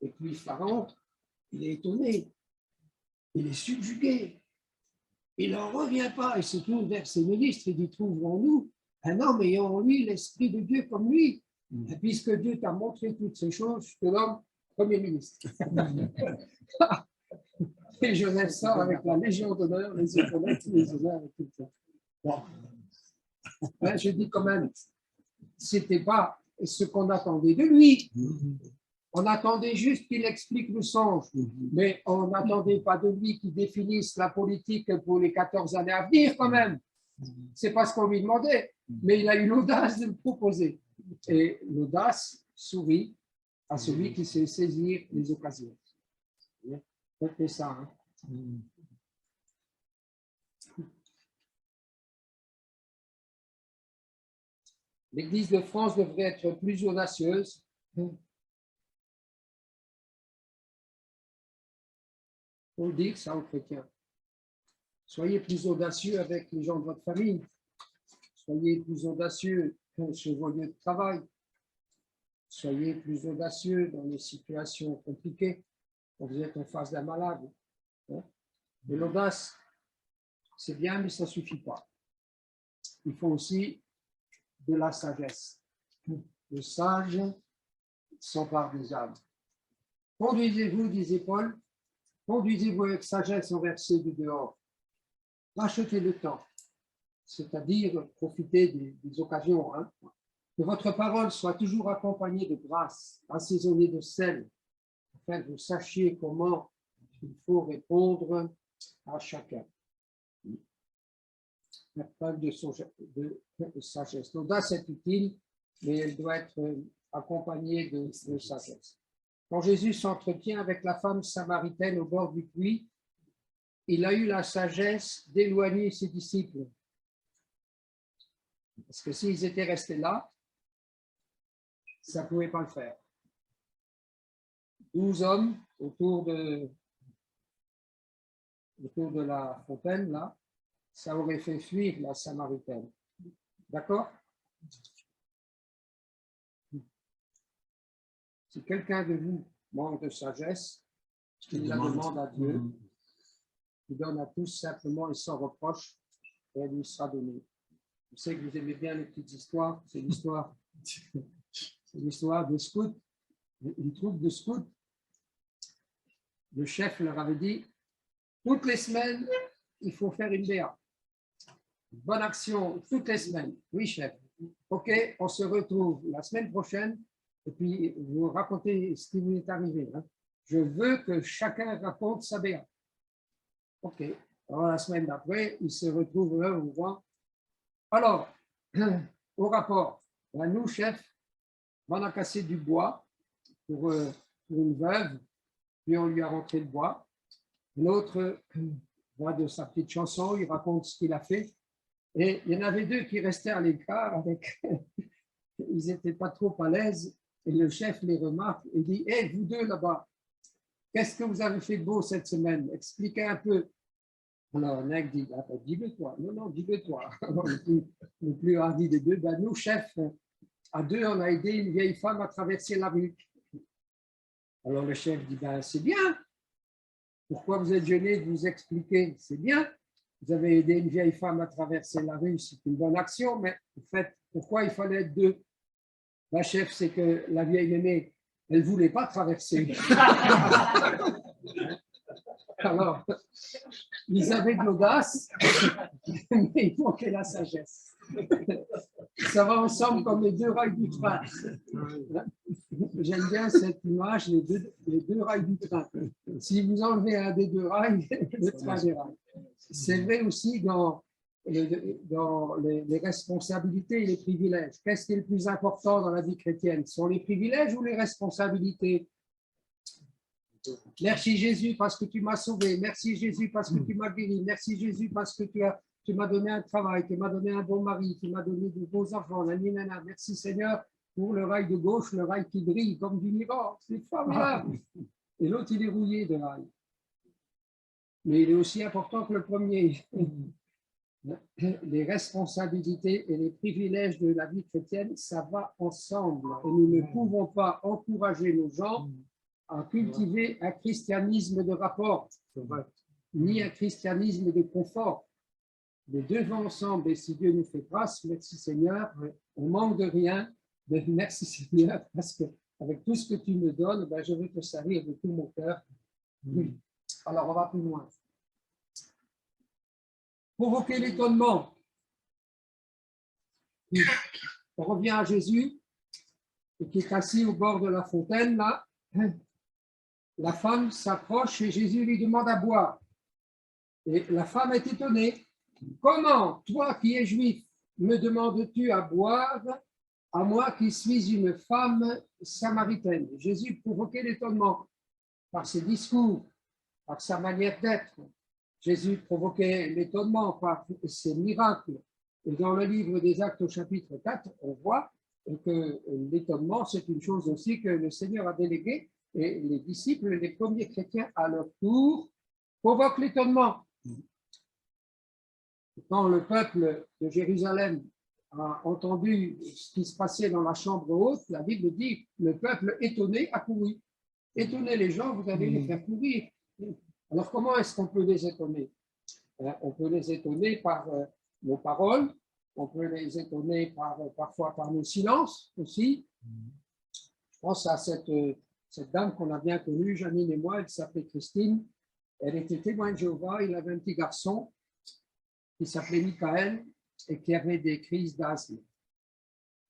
Et puis Pharaon, il est étonné, il est subjugué, il n'en revient pas, il se tourne vers ses ministres et dit, trouverons-nous un homme ayant en lui l'esprit de Dieu comme lui, et puisque Dieu t'a montré toutes ces choses, je te nomme Premier ministre. Et Joseph sort avec la Légion d'honneur, les épaulettes, les honneurs et tout ça. Bon. Ben, je dis quand même, ce n'était pas ce qu'on attendait de lui. On attendait juste qu'il explique le songe, mais on n'attendait pas de lui qu'il définisse la politique pour les 14 années à venir quand même. C'est pas ce qu'on lui demandait, mais il a eu l'audace de le proposer. Et l'audace sourit à celui qui sait saisir les occasions. Faites ça. Hein. L'Église de France devrait être plus audacieuse. Il faut le dire ça aux chrétiens. Soyez plus audacieux avec les gens de votre famille. Soyez plus audacieux sur vos lieux de travail. Soyez plus audacieux dans les situations compliquées quand vous êtes en face d'un malade. Et l'audace, c'est bien, mais ça ne suffit pas. Il faut aussi de la sagesse. Le sage s'empare des âmes. Conduisez-vous, disait Paul, conduisez-vous avec sagesse envers ceux du dehors. Rachetez le temps, c'est-à-dire profitez des occasions. Hein. Que votre parole soit toujours accompagnée de grâce, assaisonnée de sel, afin que vous sachiez comment il faut répondre à chacun. La preuve de sagesse. L'audace est utile, mais elle doit être accompagnée de sagesse. Quand Jésus s'entretient avec la femme samaritaine au bord du puits, il a eu la sagesse d'éloigner ses disciples. Parce que s'ils étaient restés là, ça ne pouvait pas le faire. 12 hommes autour de la fontaine, là, ça aurait fait fuir la Samaritaine. D'accord? Si quelqu'un de vous manque de sagesse, qu'il la demande à Dieu, il donne à tous simplement et sans reproche, et elle lui sera donnée. Je sais que vous aimez bien les petites histoires, c'est l'histoire des scouts, une troupe de scouts. Le chef leur avait dit, toutes les semaines, il faut faire une BA. Bonne action, toutes les semaines. Oui, chef. OK, on se retrouve la semaine prochaine et puis vous racontez ce qui vous est arrivé. Hein. Je veux que chacun raconte sa BA. OK. Alors, la semaine d'après, ils se retrouvent là, on voit. Alors, au rapport, ben, nous, chef, on a cassé du bois pour une veuve, puis on lui a rentré le bois. L'autre voit de sa petite chanson, il raconte ce qu'il a fait. Et il y en avait deux qui restaient à l'écart avec. Ils n'étaient pas trop à l'aise. Et le chef les remarque et dit, hé, vous deux là-bas, qu'est-ce que vous avez fait de beau cette semaine? Expliquez un peu. Alors, Nec dit, ah, ben, dis-le toi. Non, dis-le toi. Alors, le plus hardi des deux, ben, nous, chef, à deux, on a aidé une vieille femme à traverser la rue. Alors, le chef dit, ben, c'est bien. Pourquoi vous êtes gêné de vous expliquer? C'est bien. Vous avez aidé une vieille femme à traverser la rue, c'est une bonne action, mais en fait, pourquoi il fallait être deux? La chef, c'est que la vieille aînée, elle ne voulait pas traverser. Alors, ils avaient de l'audace, mais il manquait la sagesse. Ça va ensemble comme les deux rails du train. J'aime bien cette image, les deux rails du train. Si vous enlevez un des deux rails, le train déraille. C'est vrai aussi dans les responsabilités et les privilèges. Qu'est-ce qui est le plus important dans la vie chrétienne? Ce sont les privilèges ou les responsabilités? Merci Jésus parce que tu m'as sauvé. Merci Jésus parce que tu m'as guéri. Merci Jésus parce que tu m'as donné un travail, tu m'as donné un bon mari, tu m'as donné de beaux enfants. Nanana. Merci Seigneur pour le rail de gauche, le rail qui brille comme du miroir. C'est formidable. Et l'autre, il est rouillé de rail. Mais il est aussi important que le premier. Les responsabilités et les privilèges de la vie chrétienne, ça va ensemble. Et nous ne pouvons pas encourager nos gens à cultiver un christianisme de rapport, ni un christianisme de confort. Les deux vont ensemble. Et si Dieu nous fait grâce, merci Seigneur, on manque de rien. Mais merci Seigneur, parce qu'avec tout ce que tu me donnes, ben, je veux te servir de tout mon cœur. Alors, on va plus loin. Provoquer l'étonnement. On revient à Jésus, qui est assis au bord de la fontaine, là. La femme s'approche et Jésus lui demande à boire. Et la femme est étonnée. Comment, toi qui es juif, me demandes-tu à boire, à moi qui suis une femme samaritaine? Jésus provoquait l'étonnement par ses discours, par sa manière d'être. Jésus provoquait l'étonnement par ses miracles. Et dans le livre des Actes au chapitre 4, on voit que l'étonnement, c'est une chose aussi que le Seigneur a déléguée. Et les disciples, les premiers chrétiens, à leur tour, provoquent l'étonnement. Quand le peuple de Jérusalem a entendu ce qui se passait dans la chambre haute, la Bible dit le peuple étonné a couru. Étonner les gens, vous allez les faire courir. Alors, comment est-ce qu'on peut les étonner? On peut les étonner par nos paroles, on peut les étonner parfois par nos silences aussi. Je pense à cette dame qu'on a bien connue, Janine et moi, elle s'appelait Christine. Elle était témoin de Jéhovah, il avait un petit garçon qui s'appelait Michael et qui avait des crises d'asthme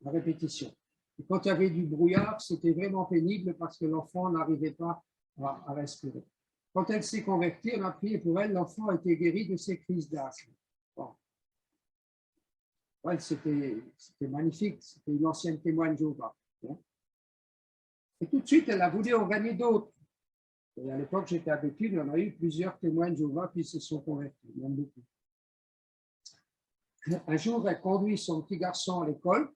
à répétition. Et quand il y avait du brouillard, c'était vraiment pénible parce que l'enfant n'arrivait pas à respirer. Quand elle s'est convertie, on a prié pour elle, l'enfant a été guéri de ses crises d'asthme. Bon. Ouais, c'était magnifique, c'était une ancienne témoin de Jéhovah. Et tout de suite, elle a voulu en gagner d'autres. Et à l'époque, j'étais avec elle, il y en a eu plusieurs témoins de Jéhovah qui se sont convertis, même beaucoup. Un jour, elle conduit son petit garçon à l'école,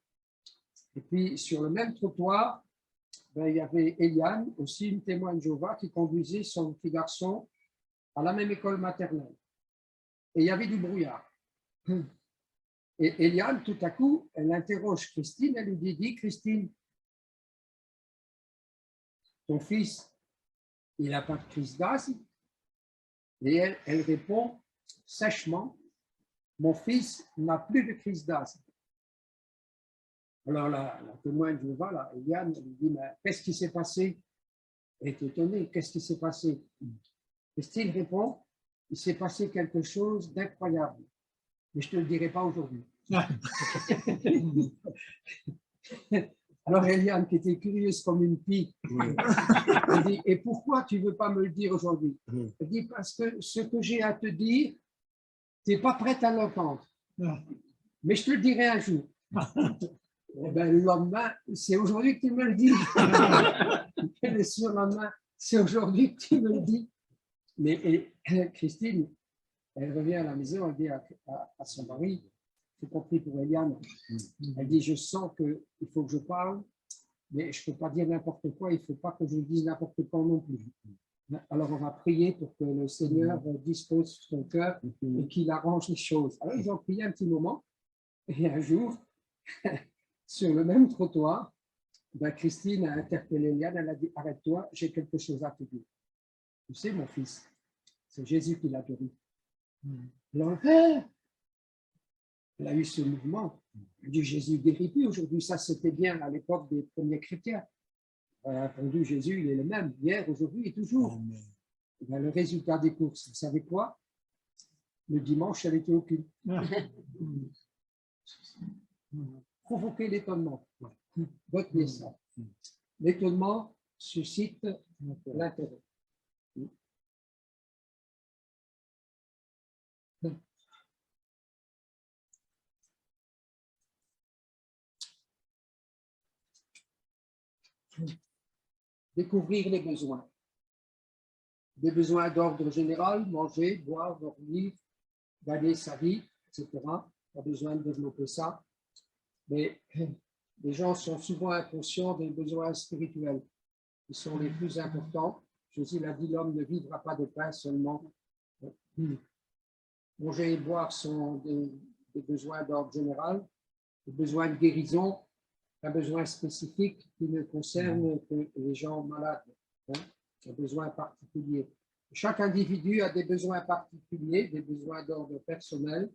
et puis sur le même trottoir, il y avait Eliane, aussi une témoin de Jéhovah, qui conduisait son petit garçon à la même école maternelle. Et il y avait du brouillard. Et Eliane, tout à coup, elle interroge Christine, elle lui dit, Christine, ton fils, il n'a pas de crise d'asthme? Et elle répond sèchement, mon fils n'a plus de crise d'asthme. Alors la témoin de Jéhovah, là, Eliane, elle lui dit, mais qu'est-ce qui s'est passé? Elle est étonnée, qu'est-ce qui s'est passé? Christine répond, il s'est passé quelque chose d'incroyable, mais je ne te le dirai pas aujourd'hui. Alors Eliane, qui était curieuse comme une pie, elle dit, et pourquoi tu ne veux pas me le dire aujourd'hui? Elle dit, parce que ce que j'ai à te dire, tu n'es pas prête à l'entendre, mais je te le dirai un jour. Et ben, le lendemain, c'est aujourd'hui que tu me le dis. Et le surlendemain, c'est aujourd'hui que tu me le dis. Mais Christine, elle revient à la maison, elle dit à son mari, c'est compris pour Eliane, elle dit, je sens qu'il faut que je parle, mais je ne peux pas dire n'importe quoi, il ne faut pas que je dise n'importe quoi non plus. Alors on va prier pour que le Seigneur dispose son cœur et qu'il arrange les choses. Alors ils ont prié un petit moment, et un jour, sur le même trottoir, Christine a interpellé Eliane, elle a dit, arrête-toi, j'ai quelque chose à te dire. Tu sais, mon fils, c'est Jésus qui l'a guéri. Alors, elle a eu ce mouvement. Elle dit, Jésus guérit plus aujourd'hui. Ça, c'était bien à l'époque des premiers chrétiens. Elle a répondu, Jésus, il est le même, hier, aujourd'hui et toujours. Ben, le résultat des courses, vous savez quoi? Le dimanche, elle était aucune. Provoquer l'étonnement. Retenez ça. L'étonnement suscite l'intérêt. Découvrir les besoins. Des besoins d'ordre général, manger, boire, dormir, gagner sa vie, etc. Pas besoin de développer ça. Mais les gens sont souvent inconscients des besoins spirituels qui sont les plus importants. Jésus l'a dit, l'homme ne vivra pas de pain seulement. Manger et boire sont des besoins d'ordre général, des besoins de guérison, un besoin spécifique qui ne concerne que les gens malades, un besoin particulier. Chaque individu a des besoins particuliers, des besoins d'ordre personnel,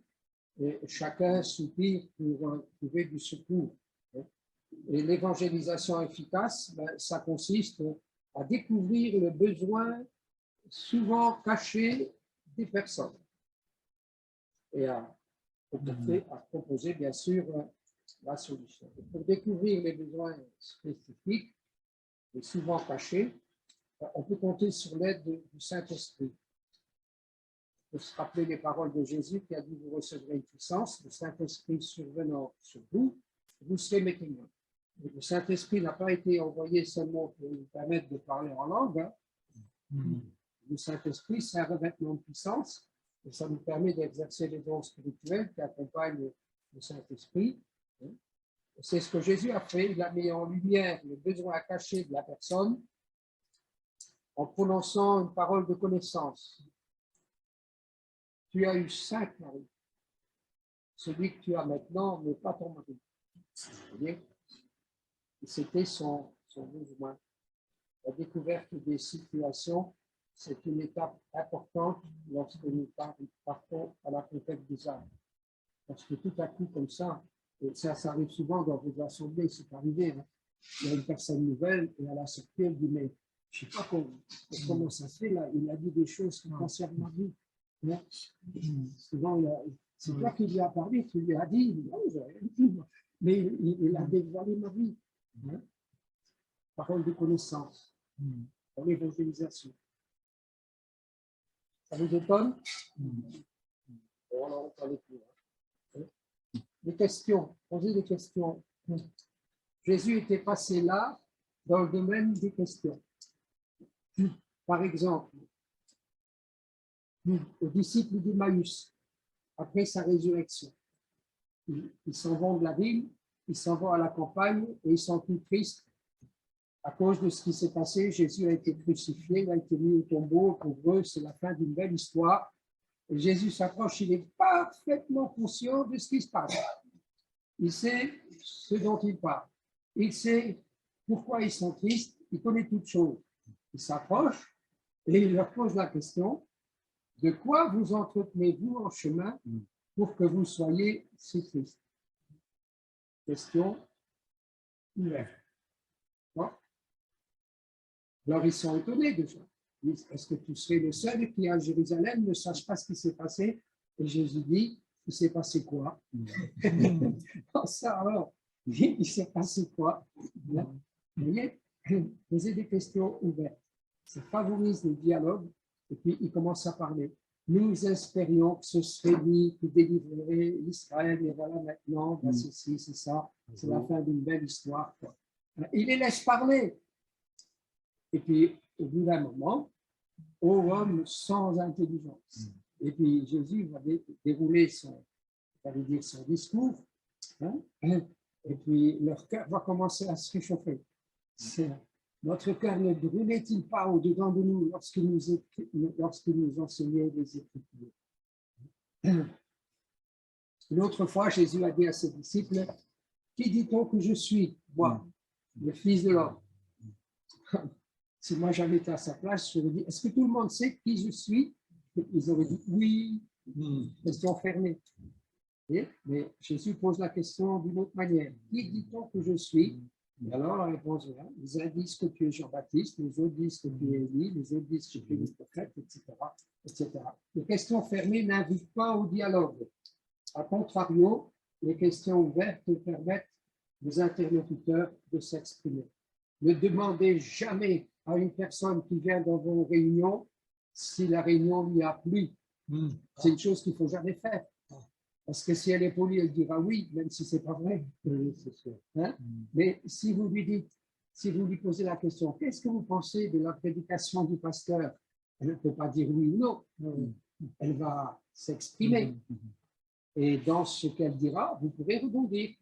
et chacun soupire pour trouver du secours. Et l'évangélisation efficace, ça consiste à découvrir le besoin souvent caché des personnes et à proposer bien sûr la solution. Et pour découvrir les besoins spécifiques et souvent cachés, on peut compter sur l'aide du Saint-Esprit. Il faut se rappeler les paroles de Jésus qui a dit, vous recevrez une puissance, le Saint-Esprit survenant sur vous, vous serez mes témoins. Le Saint-Esprit n'a pas été envoyé seulement pour nous permettre de parler en langue, Le Saint-Esprit, c'est un revêtement de puissance et ça nous permet d'exercer les dons spirituels qui accompagnent le Saint-Esprit. C'est ce que Jésus a fait. Il a mis en lumière le besoin caché de la personne en prononçant une parole de connaissance. Tu as eu 5 maris. Celui que tu as maintenant n'est pas ton mari. Vous voyez? C'était son mouvement. La découverte des situations, c'est une étape importante lorsque nous partons à la conquête des âmes. Parce que tout à coup, comme ça, et ça arrive souvent dans vos assemblées, c'est arrivé, hein. Il y a une personne nouvelle et à la sortie, elle dit, mais je ne sais pas comment ça se fait, là, il a dit des choses qui concernent ma vie. Hein. Souvent, c'est toi qui lui as parlé, tu lui as dit, non, je n'ai rien dit, mais il a dévoilé ma vie. Hein. Parole de connaissance, dans l'évangélisation. Ça vous étonne? Bon, alors on va parler plus. Des questions, posez des questions. Jésus était passé là dans le domaine des questions. Par exemple, aux disciples d'Emmaüs, après sa résurrection, ils s'en vont de la ville, ils s'en vont à la campagne et ils sont plus tristes à cause de ce qui s'est passé. Jésus a été crucifié, il a été mis au tombeau. Pour eux, c'est la fin d'une belle histoire. Et Jésus s'approche, il est parfaitement conscient de ce qui se passe. Il sait ce dont il parle. Il sait pourquoi ils sont tristes. Il connaît toutes choses. Il s'approche et il leur pose la question, de quoi vous entretenez-vous en chemin pour que vous soyez si tristes? Question ouverte. Bon. Alors ils sont étonnés déjà. Ils disent, est-ce que tu serais le seul qui à Jérusalem ne sache pas ce qui s'est passé? Et Jésus dit, il s'est passé quoi? Ça alors, il s'est passé quoi? Vous voyez, poser des questions ouvertes. Ça favorise le dialogue et puis il commence à parler. Nous espérions que ce serait lui qui délivrerait Israël et voilà maintenant, ben c'est ci, c'est ça, c'est la fin d'une belle histoire. Il les laisse parler. Et puis, au bout d'un moment, ô homme sans intelligence. Et puis, Jésus va dérouler son discours. Hein, et puis, leur cœur va commencer à se réchauffer. Notre cœur ne brûlait-il pas au-dedans de nous lorsque nous enseignait les Écritures? Une autre fois, Jésus a dit à ses disciples, qui dit-on que je suis, moi, le Fils de l'homme? Si moi j'avais été à sa place, je lui ai dit, est-ce que tout le monde sait qui je suis? Ils auraient dit oui, question fermée. Mais Jésus pose la question d'une autre manière. Qui dit-on que je suis? Et alors la réponse est là. Les uns disent que tu es Jean-Baptiste, les autres disent que tu es Élie, les autres disent que tu es le prophète, etc., etc. Les questions fermées n'invitent pas au dialogue. A contrario, les questions ouvertes permettent aux interlocuteurs de s'exprimer. Ne demandez jamais à une personne qui vient dans vos réunions si la réunion lui a plu. C'est une chose qu'il ne faut jamais faire. Parce que si elle est polie, elle dira oui, même si ce n'est pas vrai. Hein? Mais si vous lui dites, si vous lui posez la question, qu'est-ce que vous pensez de la prédication du pasteur? Elle ne peut pas dire oui ou non. Elle va s'exprimer. Et dans ce qu'elle dira, vous pourrez rebondir.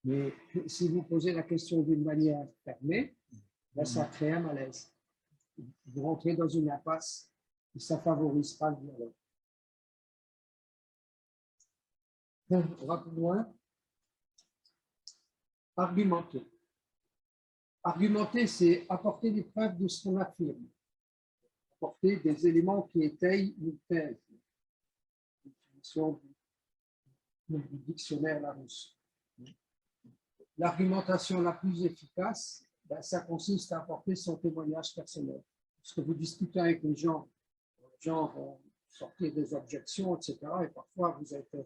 Mais si vous posez la question d'une manière fermée, là, ça crée un malaise. Vous rentrez dans une impasse et ça ne favorise pas le dialogue. On va plus loin. Argumenter. Argumenter, c'est apporter des preuves de ce qu'on affirme. Apporter des éléments qui étayent une thèse. Définition du dictionnaire Larousse. L'argumentation la plus efficace, ça consiste à apporter son témoignage personnel. Parce que vous discutez avec les gens vont sortir des objections, etc. Et parfois, vous êtes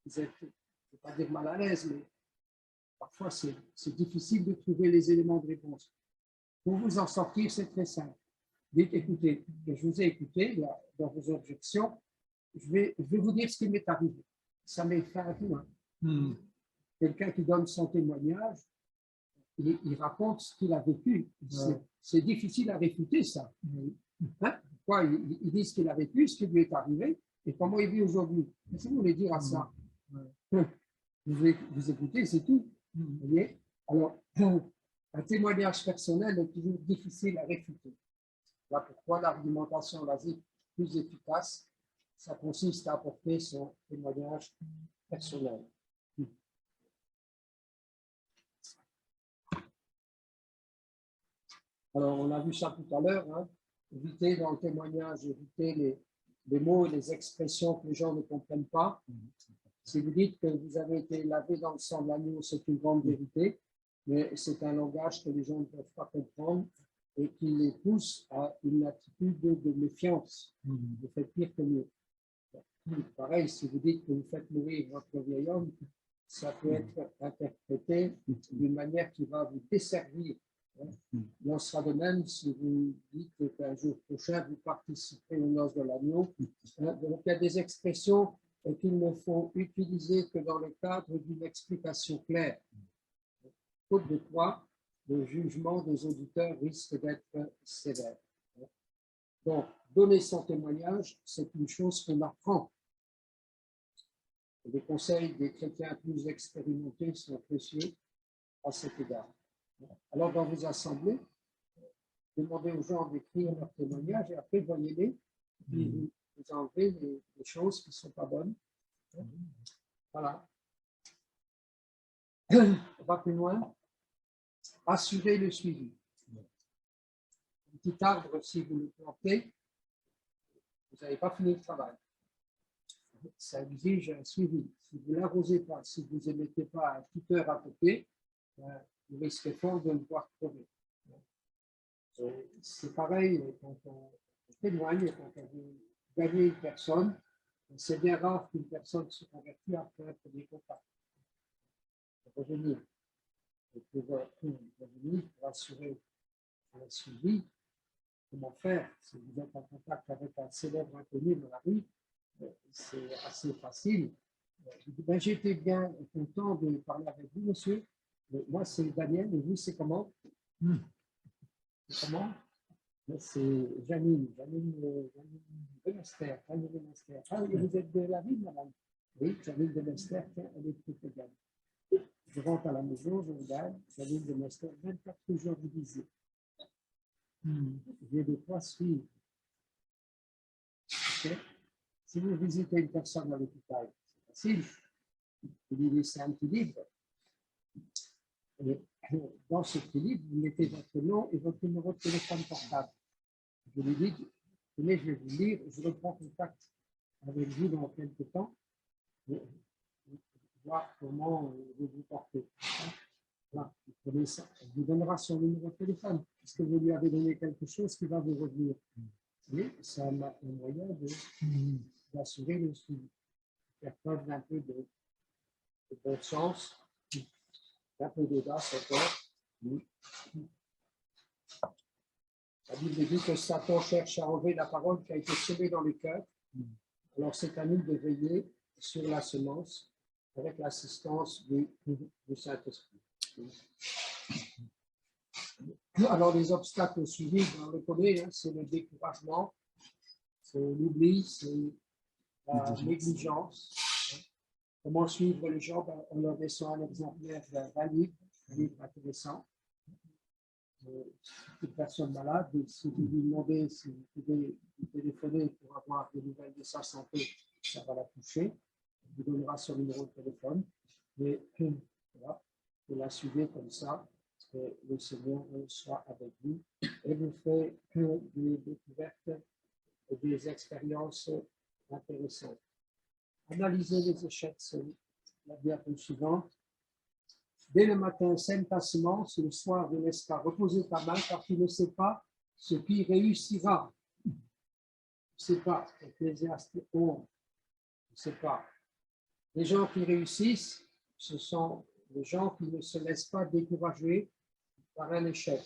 je ne vais pas dire mal à l'aise, mais parfois, c'est difficile de trouver les éléments de réponse. Pour vous en sortir, c'est très simple. Dites, écoutez, je vous ai écouté là, dans vos objections, je vais vous dire ce qui m'est arrivé. Ça m'est fait un coup. Quelqu'un qui donne son témoignage, il raconte ce qu'il a vécu. C'est difficile à réfuter, ça. Hein? Pourquoi il dit ce qu'il a vécu, ce qui lui est arrivé, et comment il vit aujourd'hui. Qu'est-ce que vous voulez dire à ça? Vous écoutez, c'est tout. Vous voyez? Alors, un témoignage personnel est toujours difficile à réfuter. Voilà pourquoi l'argumentation la plus efficace, ça consiste à apporter son témoignage personnel. Alors, on a vu ça tout à l'heure, hein. Éviter dans le témoignage, éviter les mots et les expressions que les gens ne comprennent pas. Si vous dites que vous avez été lavé dans le sang de l'agneau, c'est une grande vérité, mais c'est un langage que les gens ne peuvent pas comprendre et qui les pousse à une attitude de méfiance. Vous faites pire que mieux. Pareil, si vous dites que vous faites mourir votre vieil homme, ça peut être interprété d'une manière qui va vous desservir. Il en sera de même si vous dites qu'un jour prochain, vous participerez aux noces de l'agneau. Donc, il y a des expressions qu'il ne faut utiliser que dans le cadre d'une explication claire. Faute de quoi, le jugement des auditeurs risque d'être sévère. Donc, donner son témoignage, c'est une chose qu'on apprend. Les conseils des chrétiens plus expérimentés sont précieux à cet égard. Alors, dans vos assemblées, demandez aux gens d'écrire leur témoignage et après, voyez-les, puis vous enlevez les choses qui ne sont pas bonnes. Voilà. On va plus loin. Assurer le suivi. Un petit arbre, si vous le plantez, vous n'avez pas fini le travail. Ça exige un suivi. Si vous ne l'arrosez pas, si vous n'émettez pas un tuteur à côté, vous risquez fort de le voir crever. C'est pareil quand on témoigne, quand on veut gagner une personne, c'est bien rare qu'une personne se convertisse après un premier contact. Pour revenir. Et pour revenir, pour assurer un suivi, comment faire? Si vous êtes en contact avec un célèbre inconnu dans la rue, c'est assez facile. Je dis, ben, j'étais bien content de parler avec vous, monsieur. Moi, c'est Daniel, et vous, c'est comment? C'est comment? C'est Janine Demester. Ah, vous êtes de la ville, madame? Oui, Janine Demester, elle est toute égale. Je rentre à la maison, je regarde, Janine Demester, 24 jours de visite. J'ai des trois suivre. Okay. Si vous visitez une personne à l'hôpital, c'est facile. Vous lui laissez un petit livre. Et dans ce petit livre, vous mettez votre nom et votre numéro de téléphone portable. Je lui dis, tenez, je vais vous lire, je reprends contact avec vous dans quelques temps, et voir comment vous vous portez. Voilà, vous prenez ça, il vous donnera son numéro de téléphone, puisque vous lui avez donné quelque chose qui va vous revenir. Et c'est un moyen d'assurer le suivi, faire preuve d'un peu de bon sens, d'un peu d'audace encore. La Bible dit que Satan cherche à enlever la parole qui a été semée dans le cœur. Alors c'est à nous de veiller sur la semence avec l'assistance du Saint-Esprit. Alors les obstacles au suivi, on le connaît, hein, c'est le découragement, c'est l'oubli, c'est la négligence. Comment suivre les gens? En leur laissant un exemplaire d'un livre intéressant. Une personne malade, si vous lui demandez si vous pouvez lui téléphoner pour avoir des nouvelles de sa santé, ça va la toucher. Il vous donnera son numéro de téléphone. Mais voilà, vous la suivez comme ça, que le Seigneur soit avec vous et vous fait des découvertes et des expériences intéressantes. Analysez les échecs, c'est la diapo suivante. Dès le matin, sème ta semence, le soir, ne laisse pas reposer ta main, car tu ne sais pas ce qui réussira. Tu ne sais pas, Ecclésiaste 11, tu ne sais pas. Les gens qui réussissent, ce sont les gens qui ne se laissent pas décourager par un échec.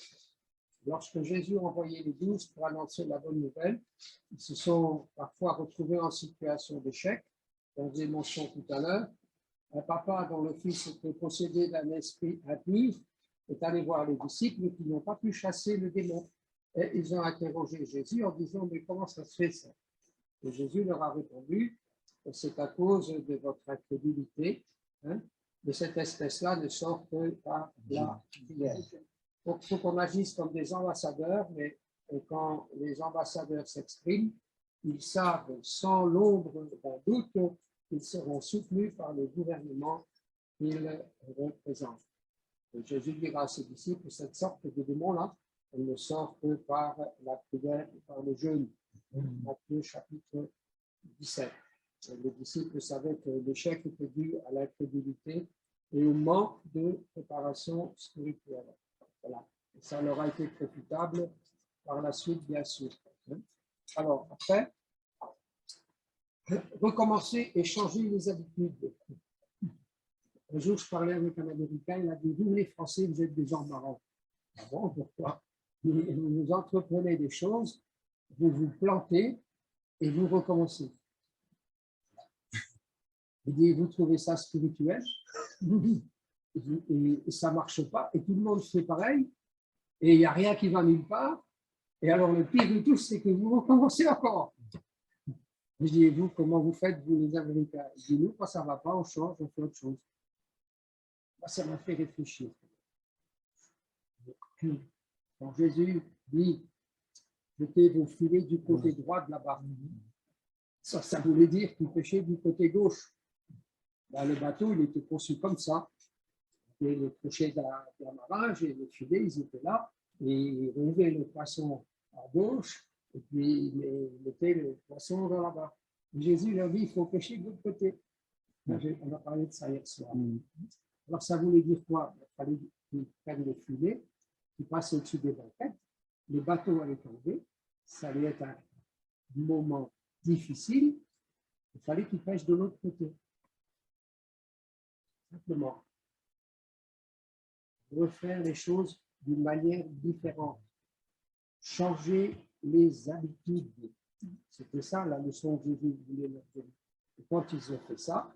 Lorsque Jésus a envoyé les 12 pour annoncer la bonne nouvelle, ils se sont parfois retrouvés en situation d'échec, on faisait mention tout à l'heure. Un papa dont le fils était possédé d'un esprit impur est allé voir les disciples qui n'ont pas pu chasser le démon. Et ils ont interrogé Jésus en disant, mais comment ça se fait ça? Et Jésus leur a répondu, c'est à cause de votre incrédulité, hein, de cette espèce-là ne sort que par la prière. Donc, il faut qu'on agisse comme des ambassadeurs, mais quand les ambassadeurs s'expriment, ils savent sans l'ombre d'un doute qu'ils seront soutenus par le gouvernement qu'ils représentent. Et Jésus dira à ses disciples, cette sorte de démon-là, elle ne sort que par la prière et par le jeûne. Matthieu chapitre 17. Les disciples savaient que l'échec était dû à l'incrédulité et au manque de préparation spirituelle. Voilà. Et ça leur a été profitable par la suite, bien sûr. Alors, après, recommencer et changer les habitudes. Un jour, je parlais avec un Américain, il a dit, vous les Français, vous êtes des gens marrants. Ah bon, pourquoi? Vous entreprenez des choses, vous vous plantez et vous recommencez. Il dit, vous trouvez ça spirituel et ça ne marche pas, et tout le monde fait pareil, et il n'y a rien qui va nulle part. Et alors, le pire de tout, c'est que vous recommencez encore. Je dis, et vous, comment vous faites, vous les Américains? Je dis, nous, quand ça ne va pas, on change, on fait autre chose. Moi, ça m'a fait réfléchir. Quand Jésus dit, mettez vos filets du côté droit de la barque, ça voulait dire qu'il pêchait du côté gauche. Là, le bateau, il était conçu comme ça. Et le crochet d'amarrage et les filets, ils étaient là. Et ils relevaient le poisson à gauche et puis ils mettaient le poisson dans la barque. Jésus leur dit, il faut pêcher de l'autre côté. On a parlé de ça hier soir. Alors, ça voulait dire quoi? Il fallait qu'ils prennent le filet, qu'ils passent au-dessus des banquettes, le bateau allait tomber, ça allait être un moment difficile, il fallait qu'ils pêchent de l'autre côté. Simplement. Refaire les choses d'une manière différente. Changer les habitudes. C'était ça la leçon que Jésus voulait leur donner. Et quand ils ont fait ça,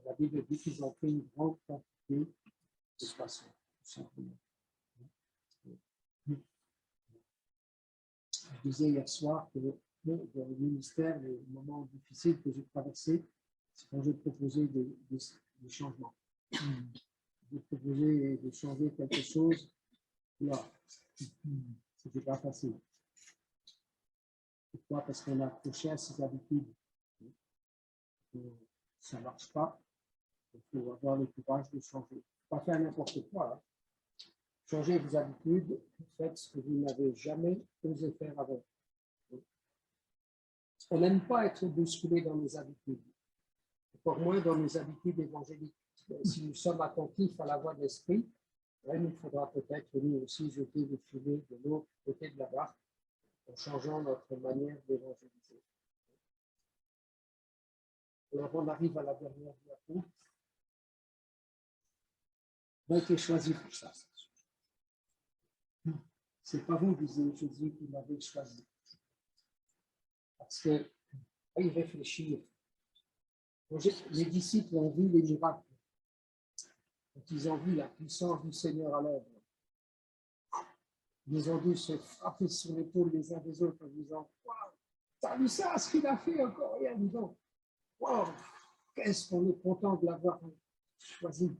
la Bible dit qu'ils ont fait une grande quantité de poissons, tout simplement. Je disais hier soir que dans le ministère, les moments difficiles que j'ai traversés, c'est quand j'ai proposé des changements. J'ai proposé de changer quelque chose. Là, c'était pas facile. Pourquoi? Parce qu'on a accroché à ses habitudes. Ça ne marche pas. Il faut avoir le courage de changer. Pas faire n'importe quoi. Hein. Changez vos habitudes, faites ce que vous n'avez jamais osé faire avant. On n'aime pas être bousculé dans nos habitudes, encore moins dans nos habitudes évangéliques. Si nous sommes attentifs à la voix de l'esprit, il nous faudra peut-être nous aussi jeter le filet de l'autre côté de la barque en changeant notre manière d'évangéliser. Alors on arrive à la dernière diapo. On a été choisi pour ça. Ce n'est pas vous, disait Jésus, qui m'avez choisi. Parce que, à y réfléchir, les disciples ont vu les miracles. Quand ils ont vu la puissance du Seigneur à l'œuvre, ils ont dû se frapper sur l'épaule les uns des autres en disant, waouh, t'as vu ça, ce qu'il a fait encore hier, disons. Waouh, qu'est-ce qu'on est content de l'avoir choisi.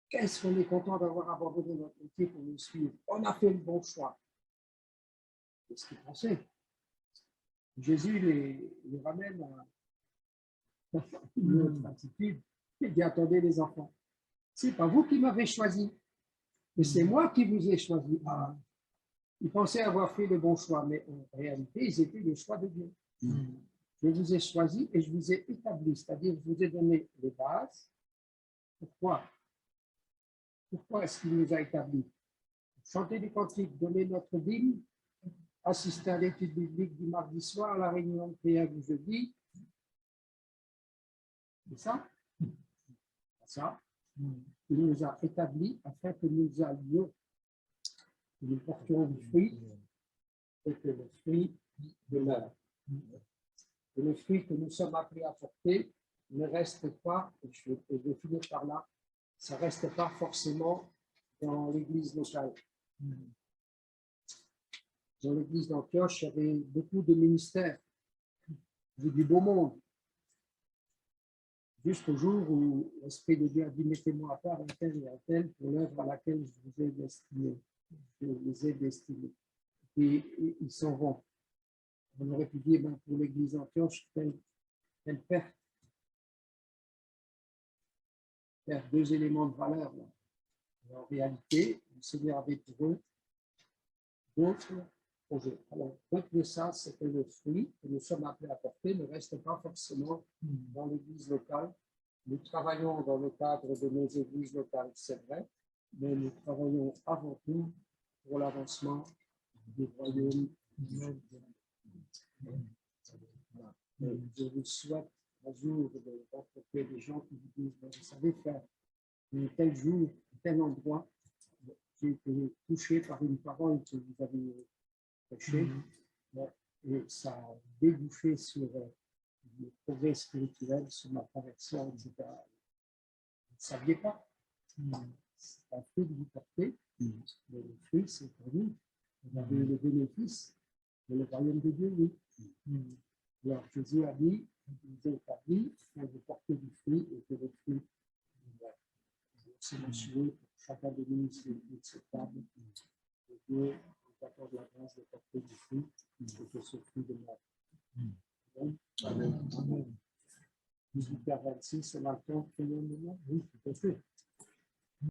Qu'est-ce qu'on est content d'avoir abandonné notre métier pour nous suivre. On a fait le bon choix. C'est ce qu'ils pensaient. Jésus les ramène à une autre attitude. Il dit, attendez les enfants, c'est pas vous qui m'avez choisi, mais c'est moi qui vous ai choisi. Ah, ils pensaient avoir fait le bon choix, mais en réalité, ils étaient le choix de Dieu. Je vous ai choisi et je vous ai établi, c'est-à-dire je vous ai donné les bases. Pourquoi? Pourquoi est-ce qu'il nous a établis? Chanter des cantiques, donner notre dîme, assister à l'étude biblique du mardi soir, à la réunion de prière du jeudi. C'est ça? Ça. Il nous a établis afin que nous allions, que nous portions du fruit et que le fruit demeure. Que le fruit que nous sommes appelés à porter ne reste pas, et je vais finir par là, ça ne reste pas forcément dans l'église locale. Dans l'église d'Antioche, il y avait beaucoup de ministères, il y avait du beau monde. Jusqu'au jour où l'Esprit de Dieu a dit, mettez-moi à part un tel et un tel pour l'œuvre à laquelle je vous ai destiné. Je les ai destinés. Et ils s'en vont. On aurait pu dire, ben, pour l'église d'Antioche, elle perd deux éléments de valeur. Là. En réalité, le Seigneur avait pour eux d'autres projets. Alors, retenez ça, c'était le fruit que nous sommes appelés à porter, ne reste pas forcément dans l'église locale. Nous travaillons dans le cadre de nos églises locales, c'est vrai, mais nous travaillons avant tout pour l'avancement du royaume. Voilà. Je vous souhaite un jour de rencontrer des gens qui vous disent, vous savez faire tel jour, tel endroit, j'ai été touché par une parole que vous avez prêchée, et ça a débouché sur le progrès spirituel, sur ma conversion, etc. Vous ne saviez pas. C'est un fruit que vous portez, mais le fruit, c'est pour nous. Vous avez eu le bénéfice de le royaume de Dieu, oui. Alors, Jésus a dit, vous êtes établis, vous portez du fruit, et que le fruit, c'est mentionné pour chacun de nous, c'est acceptable. Et Dieu nous accorde la grâce de porter du fruit, et que ce fruit demeure. Amen. 18h26, c'est maintenant que nous, oui, tout à fait.